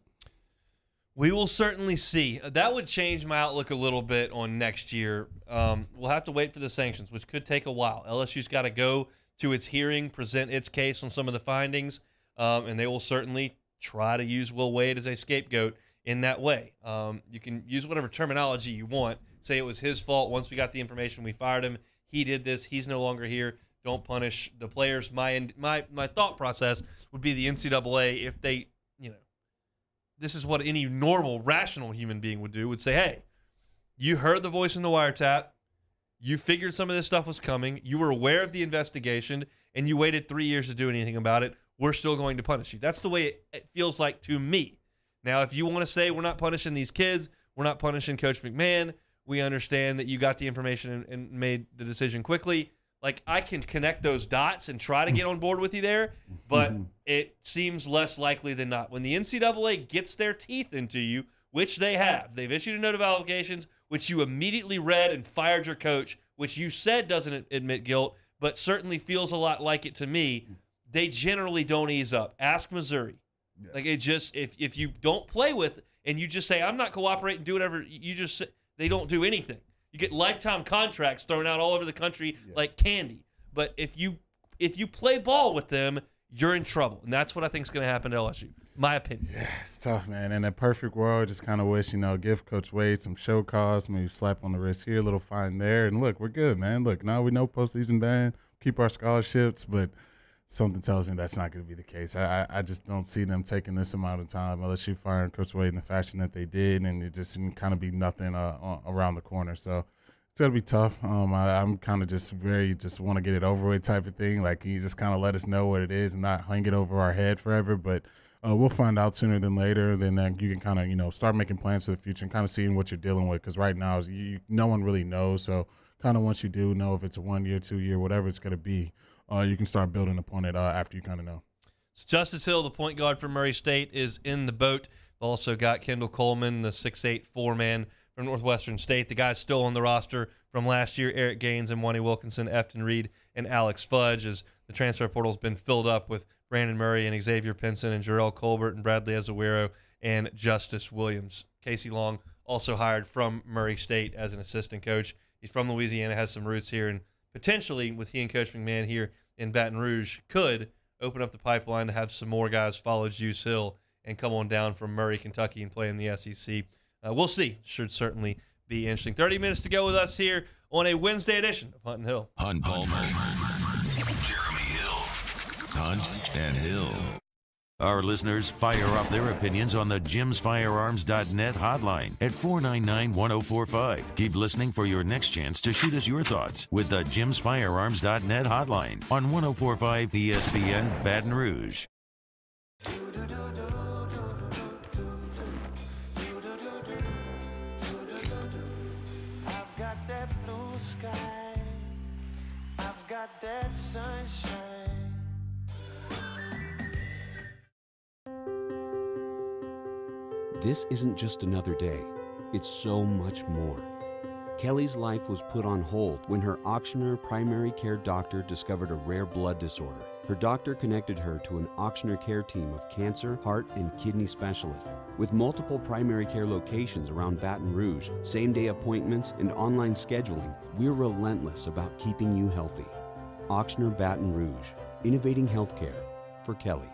We will certainly see. That would change my outlook a little bit on next year. We'll have to wait for the sanctions, which could take a while. LSU's got to go to its hearing, present its case on some of the findings, and they will certainly try to use Will Wade as a scapegoat in that way. You can use whatever terminology you want. Say it was his fault. Once we got the information, we fired him. He did this. He's no longer here. Don't punish the players. My thought process would be the NCAA, if they, this is what any normal, rational human being would do, would say, hey, you heard the voice in the wiretap. You figured some of this stuff was coming. You were aware of the investigation, and you waited 3 years to do anything about it. We're still going to punish you. That's the way it feels like to me. Now, if you want to say we're not punishing these kids, we're not punishing Coach McMahon, we understand that you got the information and made the decision quickly. Like, I can connect those dots and try to get on board with you there, but it seems less likely than not. When the NCAA gets their teeth into you, which they have, they've issued a note of allegations, which you immediately read and fired your coach, which you said doesn't admit guilt, but certainly feels a lot like it to me. They generally don't ease up. Ask Missouri. Yeah. Like it just if you don't play with and you just say I'm not cooperating, do whatever, you just they don't do anything. You get lifetime contracts thrown out all over the country like candy. But if you play ball with them, you're in trouble, and that's what I think is going to happen to LSU. My opinion. Yeah, it's tough, man. In a perfect world, just kind of wish, give Coach Wade some show cause, maybe slap on the wrist here, a little fine there, and look, we're good, man. Look, now we know postseason ban, keep our scholarships, but something tells me that's not going to be the case. I just don't see them taking this amount of time unless you fire Coach Wade in the fashion that they did, and it just kind of be nothing around the corner. So it's going to be tough. I'm kind of just want to get it over with type of thing. Like, can you just kind of let us know what it is and not hang it over our head forever? But we'll find out sooner than later. Then you can kind of, start making plans for the future and kind of seeing what you're dealing with. Because right now, no one really knows. So kind of once you do know if it's a 1 year, 2 year, whatever it's going to be, you can start building upon it after you kind of know. Justice Hill, the point guard for Murray State, is in the boat. Also got Kendall Coleman, the 6'8", 4-man from Northwestern State. The guys still on the roster from last year, Eric Gaines and Wani Wilkinson, Efton Reed, and Alex Fudge, as the transfer portal has been filled up with Brandon Murray and Xavier Pinson and Jarrell Colbert and Bradley Azuero and Justice Williams. Casey Long also hired from Murray State as an assistant coach. He's from Louisiana, has some roots here, and potentially with he and Coach McMahon here in Baton Rouge could open up the pipeline to have some more guys follow Juice Hill and come on down from Murray, Kentucky, and play in the SEC. We'll see. Should certainly be interesting. 30 minutes to go with us here on a Wednesday edition of Hunt and Hill. Hunt Palmer, Jeremy Hill, Hunt and Hill. Our listeners fire up their opinions on the jimsfirearms.net hotline at 499-1045. Keep listening for your next chance to shoot us your thoughts with the jimsfirearms.net hotline on 1045 ESPN Baton Rouge. I've got that blue sky, I've got that sunshine. This isn't just another day, it's so much more. Kelly's life was put on hold when her auctioneer primary care doctor discovered a rare blood disorder. Her doctor connected her to an auctioneer care team of cancer, heart, and kidney specialists. With multiple primary care locations around Baton Rouge, same-day appointments, and online scheduling, we're relentless about keeping you healthy. Auctioneer Baton Rouge, innovating healthcare for Kelly.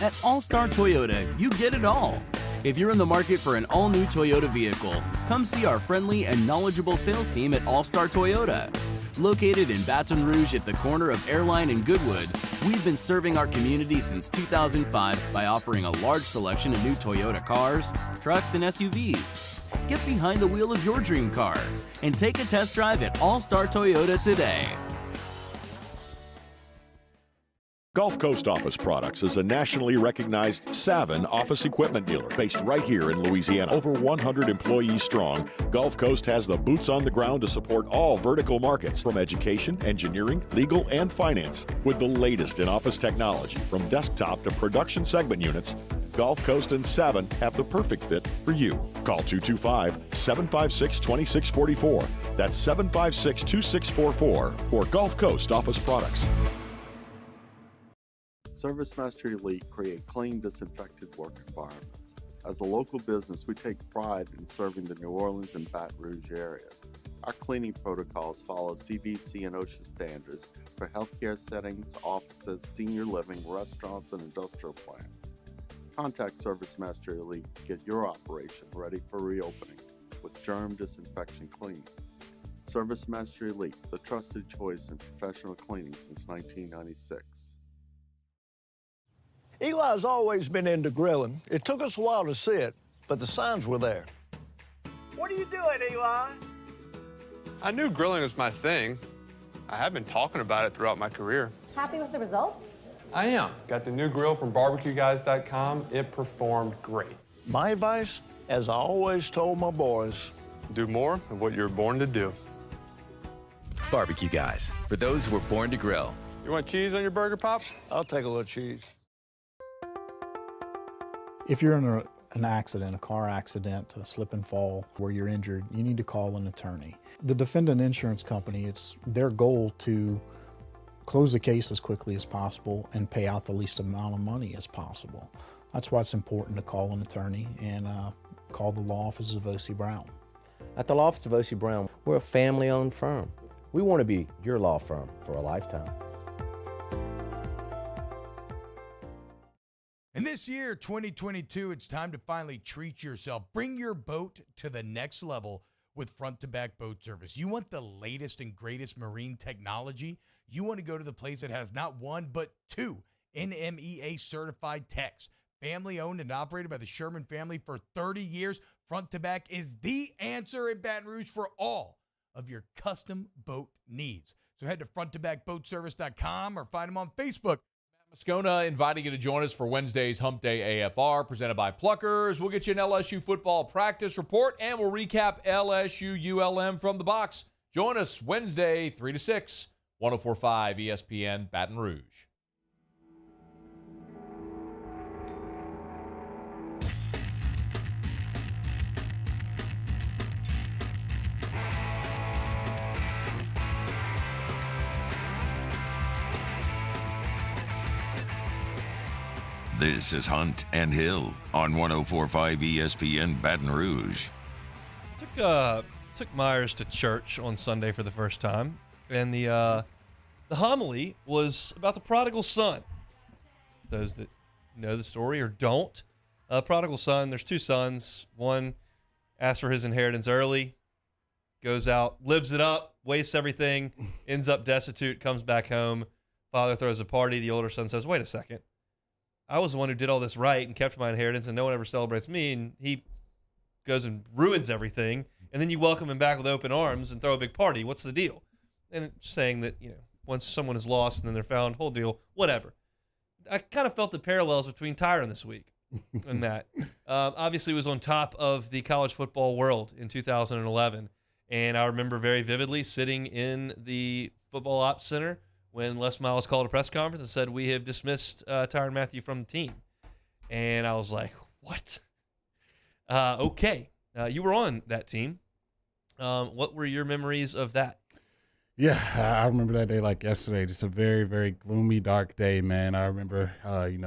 At All-Star Toyota, you get it all. If you're in the market for an all-new Toyota vehicle, come see our friendly and knowledgeable sales team at All-Star Toyota. Located in Baton Rouge at the corner of Airline and Goodwood, we've been serving our community since 2005 by offering a large selection of new Toyota cars, trucks, and SUVs. Get behind the wheel of your dream car and take a test drive at All-Star Toyota today. Gulf Coast Office Products is a nationally recognized Savin office equipment dealer based right here in Louisiana. Over 100 employees strong, Gulf Coast has the boots on the ground to support all vertical markets from education, engineering, legal, and finance. With the latest in office technology from desktop to production segment units, Gulf Coast and Savin have the perfect fit for you. Call 225-756-2644. That's 756-2644 for Gulf Coast Office Products. ServiceMaster Elite create clean, disinfected work environments. As a local business, we take pride in serving the New Orleans and Baton Rouge areas. Our cleaning protocols follow CDC and OSHA standards for healthcare settings, offices, senior living, restaurants, and industrial plants. Contact ServiceMaster Elite to get your operation ready for reopening with germ disinfection cleaning. ServiceMaster Elite, the trusted choice in professional cleaning since 1996. Eli's always been into grilling. It took us a while to see it, but the signs were there. What are you doing, Eli? I knew grilling was my thing. I have been talking about it throughout my career. Happy with the results? I am. Got the new grill from barbecueguys.com. It performed great. My advice, as I always told my boys, do more of what you're born to do. Barbecue guys, for those who were born to grill. You want cheese on your burger, Pops? I'll take a little cheese. If you're in an accident, a car accident, a slip and fall where you're injured, you need to call an attorney. The defendant insurance company, it's their goal to close the case as quickly as possible and pay out the least amount of money as possible. That's why it's important to call an attorney and call the law office of O.C. Brown. At the law office of O.C. Brown, we're a family-owned firm. We want to be your law firm for a lifetime. And this year, 2022, it's time to finally treat yourself. Bring your boat to the next level with front-to-back boat service. You want the latest and greatest marine technology? You want to go to the place that has not one, but two NMEA certified techs. Family owned and operated by the Sherman family for 30 years. Front to Back is the answer in Baton Rouge for all of your custom boat needs. So head to fronttobackboatservice.com or find them on Facebook. Moscona inviting you to join us for Wednesday's Hump Day AFR presented by Pluckers. We'll get you an LSU football practice report, and we'll recap LSU ULM from the box. Join us Wednesday, 3 to 6, 104.5 ESPN Baton Rouge. This is Hunt and Hill on 104.5 ESPN Baton Rouge. Took Myers to church on Sunday for the first time, and the homily was about the prodigal son. Those that know the story or don't, prodigal son. There's two sons. One asks for his inheritance early, goes out, lives it up, wastes everything, ends up destitute, comes back home. Father throws a party. The older son says, "Wait a second. I was the one who did all this right and kept my inheritance, and no one ever celebrates me." And he goes and ruins everything, and then you welcome him back with open arms and throw a big party. What's the deal? And it's saying that, once someone is lost and then they're found, whole deal, whatever. I kind of felt the parallels between Tyronn this week and that. Obviously, was on top of the college football world in 2011, and I remember very vividly sitting in the football ops center when Les Miles called a press conference and said, "We have dismissed Tyronn Mathieu from the team." And I was like, what? Okay. You were on that team. What were your memories of that? Yeah, I remember that day like yesterday. Just a very, very gloomy, dark day, man. I remember,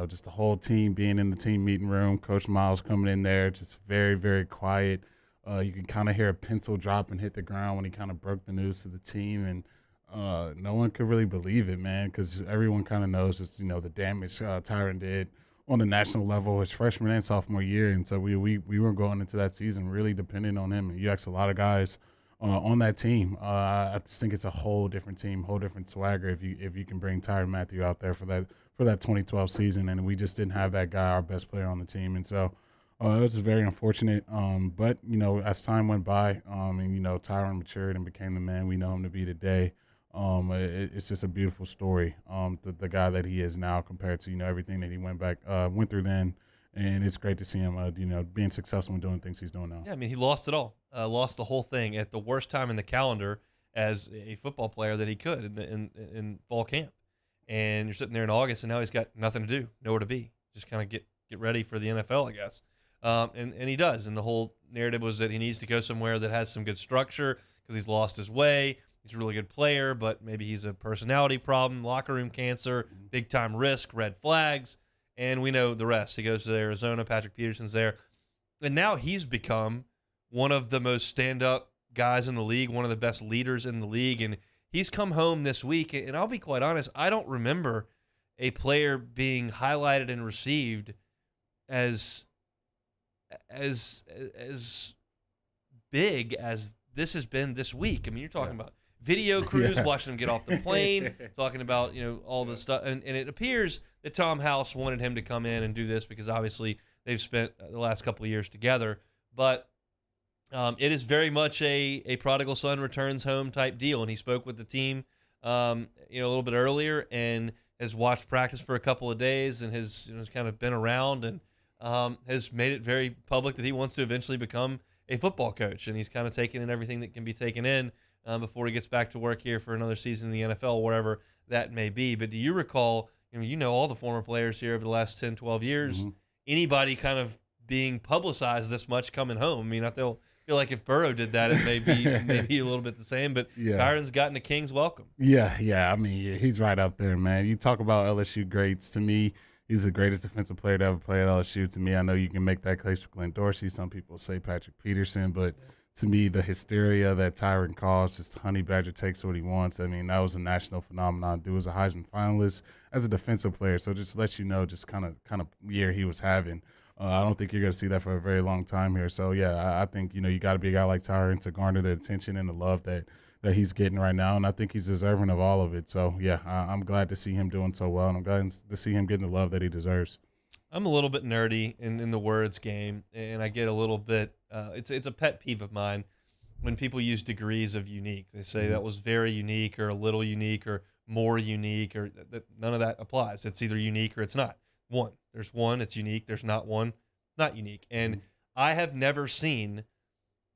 just the whole team being in the team meeting room, Coach Miles coming in there, just very, very quiet. You can kind of hear a pencil drop and hit the ground when he kind of broke the news to the team. And no one could really believe it, man, because everyone kind of knows just, the damage Tyronn did on the national level his freshman and sophomore year. And so we were going into that season really dependent on him. And you asked a lot of guys on that team. I just think it's a whole different team, whole different swagger if you can bring Tyronn Mathieu out there for that 2012 season. And we just didn't have that guy, our best player on the team. And so it was very unfortunate. But, as time went by and, Tyronn matured and became the man we know him to be today, it's just a beautiful story. The guy that he is now compared to, everything that he went through then. And it's great to see him, being successful and doing things he's doing now. Yeah, I mean, he lost it all. Lost the whole thing at the worst time in the calendar as a football player that he could in fall camp. And you're sitting there in August, and now he's got nothing to do, nowhere to be. Just kind of get ready for the NFL, I guess. And he does. And the whole narrative was that he needs to go somewhere that has some good structure because he's lost his way. He's a really good player, but maybe he's a personality problem, locker room cancer, big-time risk, red flags, and we know the rest. He goes to Arizona, Patrick Peterson's there, and now he's become one of the most stand-up guys in the league, one of the best leaders in the league, and he's come home this week, and I'll be quite honest, I don't remember a player being highlighted and received as big as this has been this week. I mean, you're talking about video crews, watching him get off the plane, talking about, all the stuff. And it appears that Tom House wanted him to come in and do this because obviously they've spent the last couple of years together. But it is very much a prodigal son returns home type deal. And he spoke with the team, a little bit earlier and has watched practice for a couple of days and has kind of been around and has made it very public that he wants to eventually become a football coach. And he's kind of taken in everything that can be taken in. before he gets back to work here for another season in the NFL, wherever that may be. But do you recall, you know all the former players here over the last 10, 12 years, anybody kind of being publicized this much coming home? I mean, I feel like if Burrow did that, it may be maybe a little bit the same, but Tyronn's gotten a king's welcome. Yeah. I mean, he's right up there, man. You talk about LSU greats. To me, he's the greatest defensive player to ever play at LSU. To me, I know you can make that case for Glenn Dorsey. Some people say Patrick Peterson, but to me, the hysteria that Tyronn caused, just Honey Badger takes what he wants. I mean, that was a national phenomenon. Dude was a Heisman finalist as a defensive player, so just let you know just kind of year he was having. I don't think you're going to see that for a very long time here. So, yeah, I think, you got to be a guy like Tyronn to garner the attention and the love that he's getting right now, and I think he's deserving of all of it. So, yeah, I'm glad to see him doing so well, and I'm glad to see him getting the love that he deserves. I'm a little bit nerdy in the words game, and I get a little bit it's a pet peeve of mine when people use degrees of unique. They say that was very unique or a little unique or more unique, or that none of that applies. It's either unique or it's not. There's one, it's unique. There's not one, not unique. And I have never seen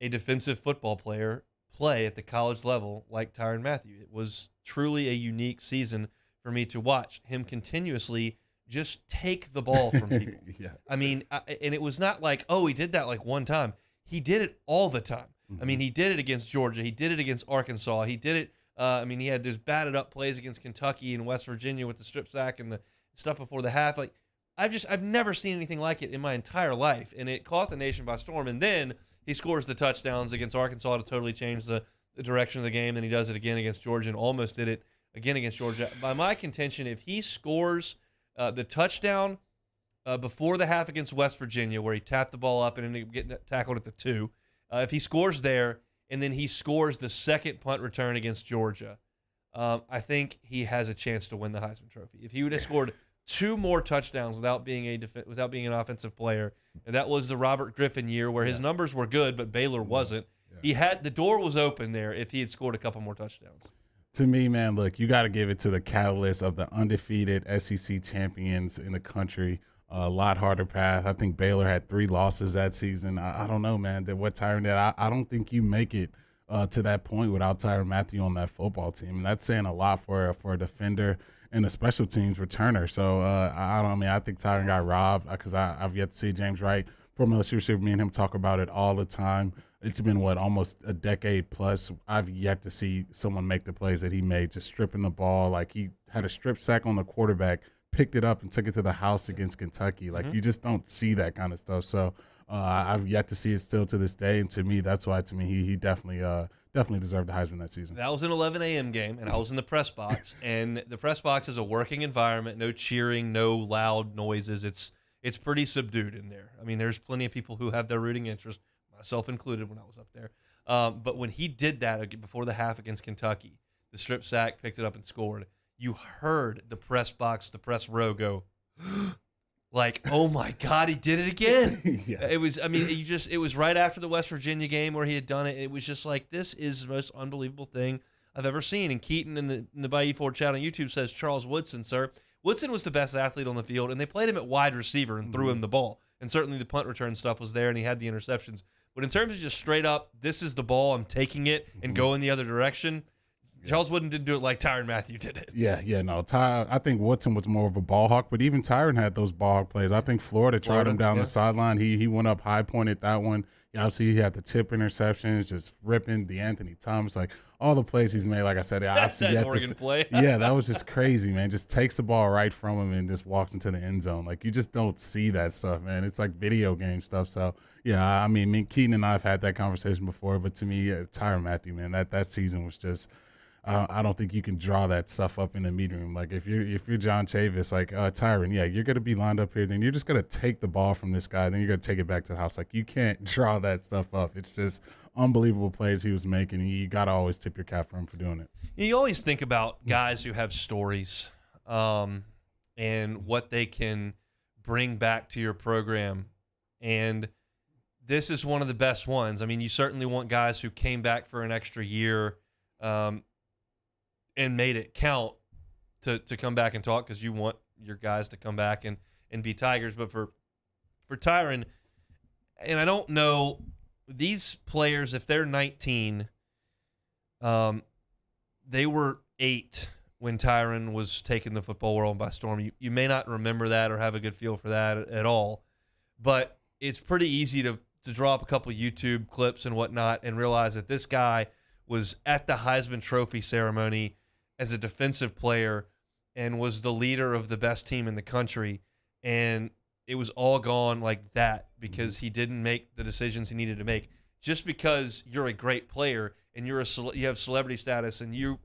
a defensive football player play at the college level like Tyronn Mathieu. It was truly a unique season for me to watch him continuously just take the ball from people. I mean, and it was not like, oh, he did that like one time. He did it all the time. I mean, he did it against Georgia. He did it against Arkansas. He did it. He had those batted up plays against Kentucky and West Virginia with the strip sack and the stuff before the half. Like, I've never seen anything like it in my entire life, and it caught the nation by storm. And then he scores the touchdowns against Arkansas to totally change the direction of the game. Then he does it again against Georgia and almost did it again against Georgia. By my contention, if he scores the touchdown before the half against West Virginia, where he tapped the ball up and ended up getting tackled at the 2, if he scores there and then he scores the second punt return against Georgia, I think he has a chance to win the Heisman Trophy. If he would have scored 2 more touchdowns without being an offensive player, and that was the Robert Griffin year where his numbers were good, but Baylor wasn't. The door was open there if he had scored a couple more touchdowns. To me, man, look, you got to give it to the catalyst of the undefeated SEC champions in the country. A lot harder path. I think Baylor had 3 losses that season. I don't know, man, that what Tyronn did. I don't think you make it to that point without Tyronn Mathieu on that football team. And that's saying a lot for a defender and a special teams returner. So, I think Tyronn got robbed because I've yet to see James Wright, former LSU receiver, me and him talk about it all the time. It's been, almost a decade plus. I've yet to see someone make the plays that he made, just stripping the ball. Like, he had a strip sack on the quarterback, picked it up and took it to the house against Kentucky. Like, you just don't see that kind of stuff. So I've yet to see it still to this day. And to me, that's why, he definitely deserved the Heisman that season. That was an 11 a.m. game, and I was in the press box. And the press box is a working environment, no cheering, no loud noises. It's pretty subdued in there. I mean, there's plenty of people who have their rooting interest, myself included when I was up there. But when he did that before the half against Kentucky, the strip sack, picked it up and scored, you heard the press box, the press row go, like, oh my God, he did it again. It was right after the West Virginia game where he had done it. It was just like, this is the most unbelievable thing I've ever seen. And Keaton in the Bayou Ford chat on YouTube says, Charles Woodson, sir. Woodson was the best athlete on the field, and they played him at wide receiver and threw him the ball. And certainly the punt return stuff was there, and he had the interceptions. But in terms of just straight up, this is the ball, I'm taking it, and going the other direction, Charles Wooden didn't do it like Tyronn Mathieu did it. I think Woodson was more of a ball hawk, but even Tyronn had those ball hawk plays. I think Florida tried him down the sideline. He went up high, pointed that one. Obviously, he had the tip interceptions, just ripping DeAnthony Thomas, like all the plays he's made. Like I said, that Oregon play. That was just crazy, man. Just takes the ball right from him and just walks into the end zone. Like, you just don't see that stuff, man. It's like video game stuff. So, I mean, Keaton and I have had that conversation before, but to me, Tyronn Mathieu, man, that season was just – I don't think you can draw that stuff up in the meeting room. Like, if you're John Chavis, like Tyronn, you're going to be lined up here. Then you're just going to take the ball from this guy. Then you're going to take it back to the house. Like, you can't draw that stuff up. It's just unbelievable plays he was making. And you got to always tip your cap for him for doing it. You always think about guys who have stories and what they can bring back to your program. And this is one of the best ones. I mean, you certainly want guys who came back for an extra year and made it count to come back and talk, because you want your guys to come back and be Tigers. But for Tyronn, and I don't know, these players, if they're 19, They were 8 when Tyronn was taking the football world by storm. You may not remember that or have a good feel for that at all, but it's pretty easy to draw up a couple YouTube clips and whatnot and realize that this guy was at the Heisman Trophy ceremony as a defensive player and was the leader of the best team in the country, and it was all gone like that because he didn't make the decisions he needed to make. Just because you're a great player and you have celebrity status and you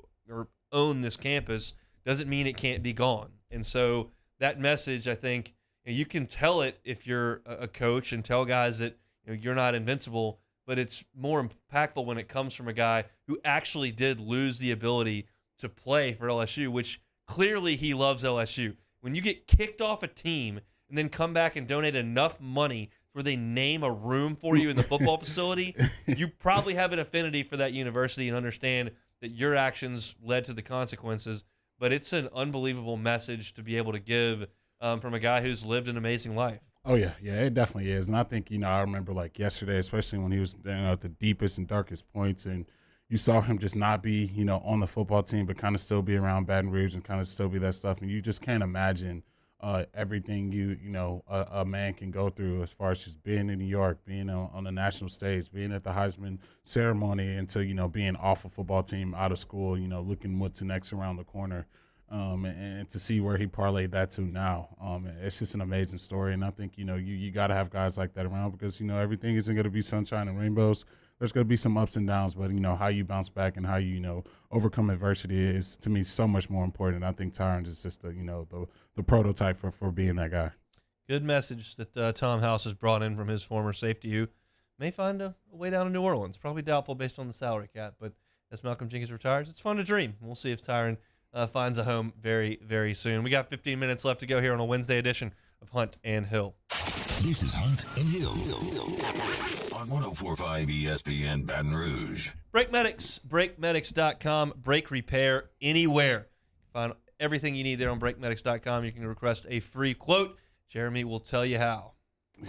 own this campus doesn't mean it can't be gone. And so that message, I think, you can tell it if you're a coach and tell guys that you're not invincible, but it's more impactful when it comes from a guy who actually did lose the ability to play for LSU, which clearly he loves LSU. When you get kicked off a team and then come back and donate enough money where they name a room for you in the football facility, you probably have an affinity for that university and understand that your actions led to the consequences. But it's an unbelievable message to be able to give from a guy who's lived an amazing life. Oh, yeah, it definitely is. And I think, I remember like yesterday, especially when he was at the deepest and darkest points, and you saw him just not be, on the football team, but kind of still be around Baton Rouge and kind of still be that stuff. And you just can't imagine everything a man can go through as far as just being in New York, being on the national stage, being at the Heisman ceremony, and to being off a football team, out of school, looking what's next around the corner, and to see where he parlayed that to now, it's just an amazing story. And I think you got to have guys like that around because everything isn't going to be sunshine and rainbows. There's going to be some ups and downs, but how you bounce back and how you overcome adversity is, to me, so much more important. I think Tyronn is just the prototype for being that guy. Good message that Tom House has brought in from his former safety, who may find a way down to New Orleans. Probably doubtful based on the salary cap, but as Malcolm Jenkins retires, it's fun to dream. We'll see if Tyronn finds a home very, very soon. We got 15 minutes left to go here on a Wednesday edition of Hunt and Hill. This is Hunt and Hill on 104.5 ESPN Baton Rouge. Brake Medics, BrakeMedics.com. Brake repair anywhere. Find everything you need there on BrakeMedics.com. You can request a free quote. Jeremy will tell you how.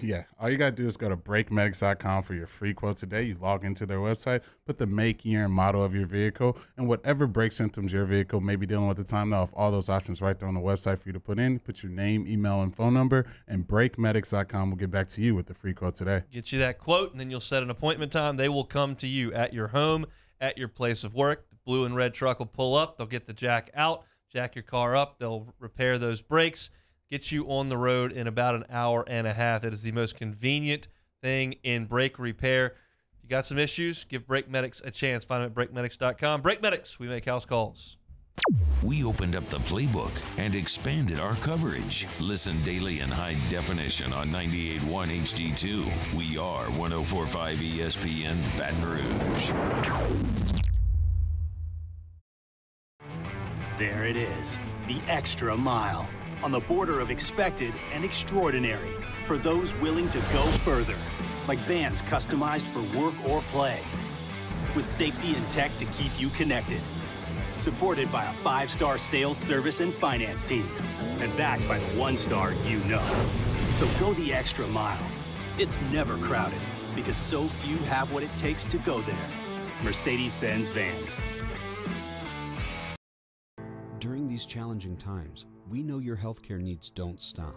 Yeah, all you got to do is go to BrakeMedics.com for your free quote today. You log into their website, put the make, year, and model of your vehicle, and whatever brake symptoms your vehicle may be dealing with at the time. They'll have all those options right there on the website for you to put in. Put your name, email, and phone number, and BrakeMedics.com will get back to you with the free quote today. Get you that quote, and then you'll set an appointment time. They will come to you at your home, at your place of work. The blue and red truck will pull up. They'll get the jack out, jack your car up. They'll repair those brakes, get you on the road in about an hour and a half. That is the most convenient thing in brake repair. If you got some issues, give Brake Medics a chance. Find them at BrakeMedics.com. Brake Medics, we make house calls. We opened up the playbook and expanded our coverage. Listen daily in high definition on 98.1 HD2. We are 104.5 ESPN Baton Rouge. There it is, the extra mile. On the border of expected and extraordinary for those willing to go further, like vans customized for work or play, with safety and tech to keep you connected. Supported by a 5-star sales, service, and finance team, and backed by the 1-star you know. So go the extra mile. It's never crowded because so few have what it takes to go there. Mercedes-Benz Vans. During these challenging times, we know your healthcare needs don't stop.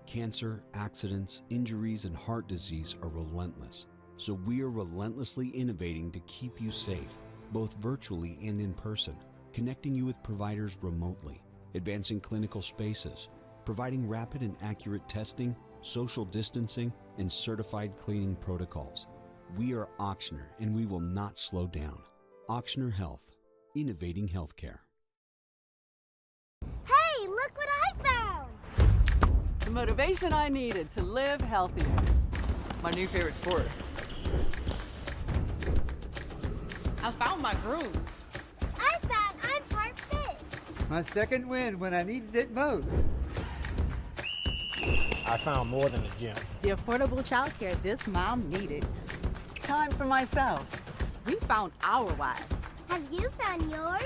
Cancer, accidents, injuries, and heart disease are relentless. So we are relentlessly innovating to keep you safe, both virtually and in person, connecting you with providers remotely, advancing clinical spaces, providing rapid and accurate testing, social distancing, and certified cleaning protocols. We are Auctioner, and we will not slow down. Auctioner Health, innovating healthcare. Hey, look what I found! The motivation I needed to live healthier. My new favorite sport. I found my groove. I found I'm part fish. My second win when I needed it most. I found more than a gym. The affordable childcare this mom needed. Time for myself. We found our why. Have you found yours?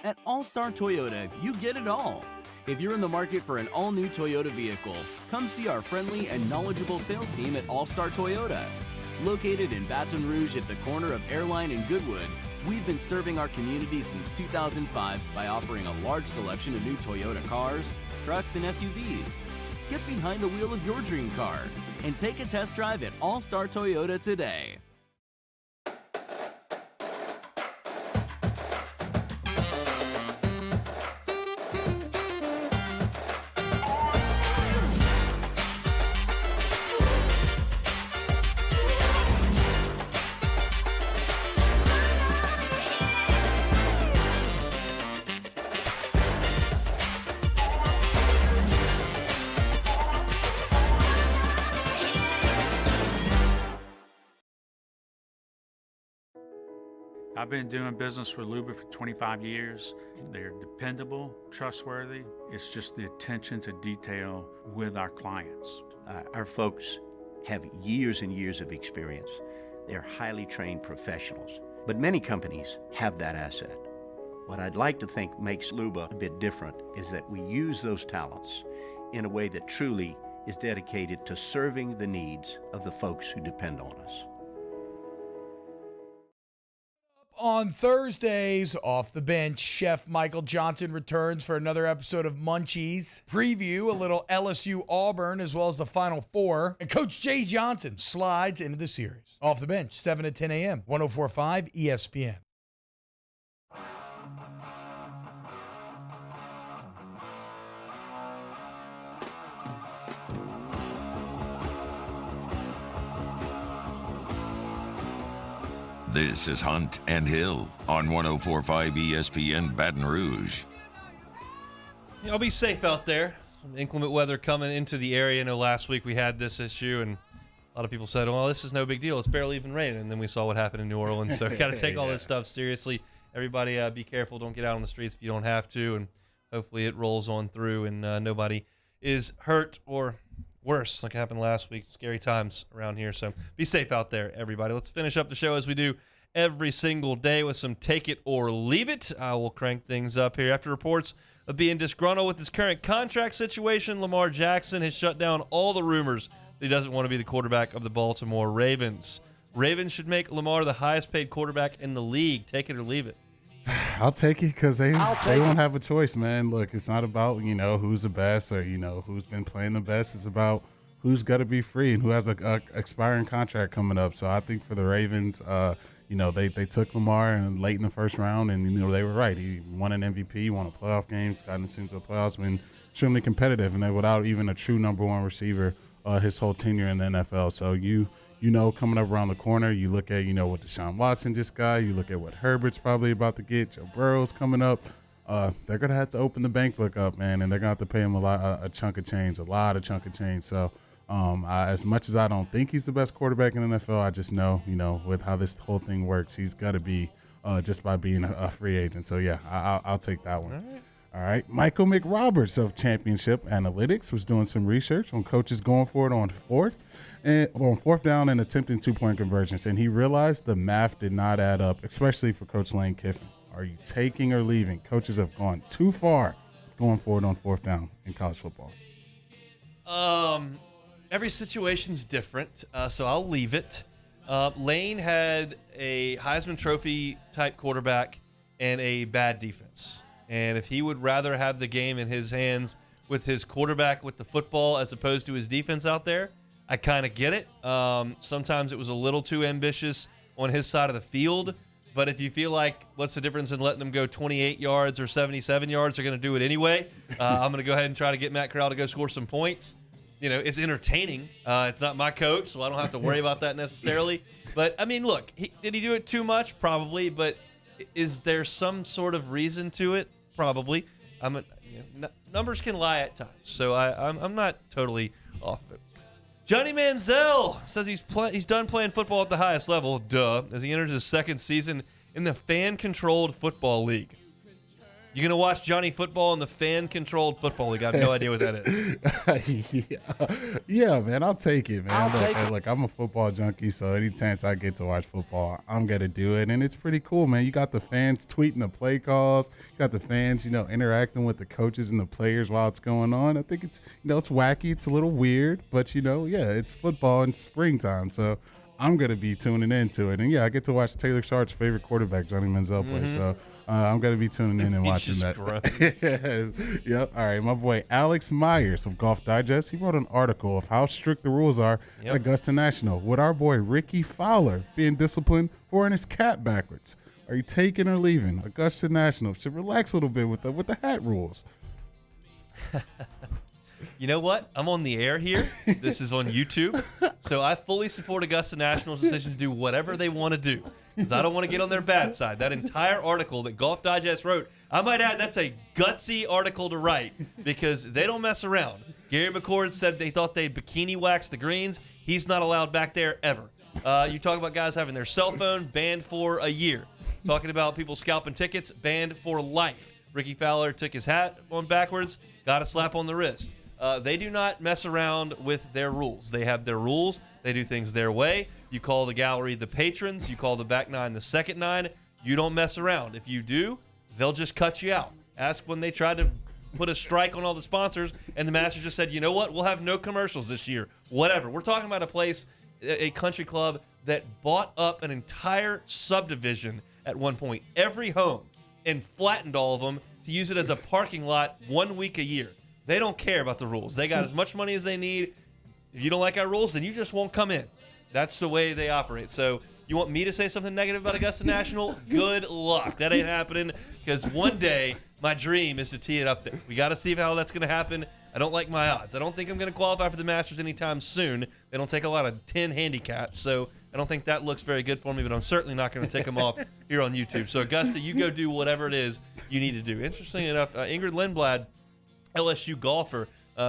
At All-Star Toyota, you get it all. If you're in the market for an all-new Toyota vehicle, come see our friendly and knowledgeable sales team at All-Star Toyota. Located in Baton Rouge at the corner of Airline and Goodwood, we've been serving our community since 2005 by offering a large selection of new Toyota cars, trucks, and SUVs. Get behind the wheel of your dream car and take a test drive at All Star Toyota today. I've been doing business with Luba for 25 years. They're dependable, trustworthy. It's just the attention to detail with our clients. Our folks have years and years of experience. They're highly trained professionals, but many companies have that asset. What I'd like to think makes Luba a bit different is that we use those talents in a way that truly is dedicated to serving the needs of the folks who depend on us. On Thursdays, Off the Bench, Chef Michael Johnson returns for another episode of Munchies. Preview a little LSU Auburn as well as the Final Four. And Coach Jay Johnson slides into the series. Off the Bench, 7 to 10 a.m., 104.5 ESPN. This is Hunt and Hill on 104.5 ESPN Baton Rouge. I'll be safe out there. Some inclement weather coming into the area. I know last week we had this issue, and a lot of people said, well, this is no big deal. It's barely even raining. And then we saw what happened in New Orleans. So got to take all this stuff seriously. Everybody be careful. Don't get out on the streets if you don't have to. And hopefully it rolls on through and nobody is hurt or worse like happened last week. Scary times around here. So be safe out there, everybody. Let's finish up the show as we do every single day with some Take It or Leave It. I will crank things up here. After reports of being disgruntled with his current contract situation, Lamar Jackson has shut down all the rumors that he doesn't want to be the quarterback of the Baltimore Ravens. Ravens should make Lamar the highest paid quarterback in the league. Take it or leave it. I'll take it because they won't have a choice, man. Look, it's not about, who's the best or, who's been playing the best. It's about who's got to be free and who has a expiring contract coming up. So I think for the Ravens, they took Lamar and late in the first round, and, they were right. He won an MVP, won a playoff game, gotten us into the playoffs, been extremely competitive, and then without even a true number one receiver his whole tenure in the NFL. So coming up around the corner, you look at, what Deshaun Watson just got. You look at what Herbert's probably about to get. Joe Burrow's coming up. They're going to have to open the bank book up, man, and they're going to have to pay him a chunk of change, a lot of chunk of change. So as much as I don't think he's the best quarterback in the NFL, I just know, with how this whole thing works, he's got to be just by being a free agent. So, yeah, I'll take that one. All right. Michael McRoberts of Championship Analytics was doing some research on coaches going for it on fourth down and attempting two-point conversions, and he realized the math did not add up, especially for Coach Lane Kiffin. Are you taking or leaving? Coaches have gone too far going for it on fourth down in college football. Every situation's different, so I'll leave it. Lane had a Heisman Trophy type quarterback and a bad defense. And if he would rather have the game in his hands with his quarterback with the football as opposed to his defense out there, I kind of get it. Sometimes it was a little too ambitious on his side of the field. But if you feel like what's the difference in letting them go 28 yards or 77 yards, they're going to do it anyway. I'm going to go ahead and try to get Matt Corral to go score some points. It's entertaining. It's not my coach, so I don't have to worry about that necessarily. But, I mean, look, did he do it too much? Probably. But is there some sort of reason to it? Probably. Numbers can lie at times, so I'm not totally off of it. Johnny Manziel says he's done playing football at the highest level, as he enters his second season in the fan-controlled football league. You going to watch Johnny football in the fan-controlled football league? I have no idea what that is. Yeah, man, I'll take it, man. Look, I'm a football junkie, so any chance I get to watch football, I'm going to do it. And it's pretty cool, man. You got the fans tweeting the play calls. You got the fans, interacting with the coaches and the players while it's going on. I think it's, it's wacky. It's a little weird, but, yeah, it's football in springtime. So I'm going to be tuning into it. And, yeah, I get to watch Taylor Sharp's favorite quarterback, Johnny Manziel, play. So I'm going to be tuning in and watching that. Yep. All right. My boy Alex Myers of Golf Digest, he wrote an article of how strict the rules are at Augusta National, with our boy Ricky Fowler being disciplined for wearing his cap backwards. Are you taking or leaving? Augusta National should relax a little bit with the hat rules. You know what? I'm on the air here. This is on YouTube. So I fully support Augusta National's decision to do whatever they want to do, because I don't want to get on their bad side. That entire article that Golf Digest wrote, I might add, that's a gutsy article to write, because they don't mess around. Gary McCord said they thought they'd bikini wax the greens. He's not allowed back there ever. You talk about guys having their cell phone banned for a year. Talking about people scalping tickets, banned for life. Ricky Fowler took his hat on backwards, got a slap on the wrist. They do not mess around with their rules. They have their rules. They do things their way. You call the gallery the patrons. You call the back nine the second nine. You don't mess around. If you do, they'll just cut you out. Ask when they tried to put a strike on all the sponsors, and the Masters just said, you know what, we'll have no commercials this year. Whatever. We're talking about a place, a country club that bought up an entire subdivision at one point, every home, and flattened all of them to use it as a parking lot 1 week a year. They don't care about the rules. They got as much money as they need. If you don't like our rules, then you just won't come in. That's the way they operate. So you want me to say something negative about Augusta National? Good luck. That ain't happening, because one day my dream is to tee it up there. We got to see how that's going to happen. I don't like my odds. I don't think I'm going to qualify for the Masters anytime soon. They don't take a lot of 10 handicaps, so I don't think that looks very good for me, but I'm certainly not going to take them off here on YouTube. So, Augusta, you go do whatever it is you need to do. Interestingly enough, Ingrid Lindblad, LSU golfer,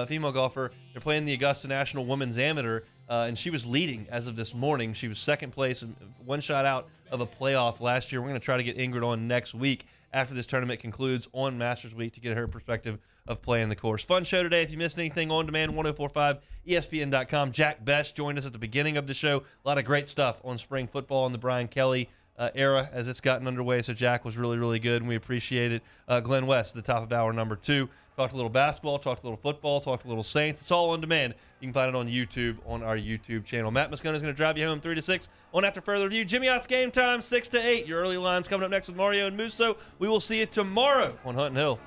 female golfer, they're playing the Augusta National Women's Amateur, and she was leading as of this morning. She was second place and one shot out of a playoff last year. We're going to try to get Ingrid on next week after this tournament concludes on Masters Week to get her perspective of playing the course. Fun show today. If you missed anything, on demand, 1045ESPN.com. Jack Bech joined us at the beginning of the show. A lot of great stuff on spring football and the Brian Kelly era as it's gotten underway. So Jack was really, really good, and we appreciate it. Glenn West, the top of hour number 2. Talked a little basketball, talked a little football, talked a little Saints. It's all on demand. You can find it on YouTube on our YouTube channel. Matt Moscona is going to drive you home 3 to 6 on After Further Review. Jimmy Ott's Game Time 6 to 8. Your early lines coming up next with Mario and Musso. We will see you tomorrow on Hunt and Hill.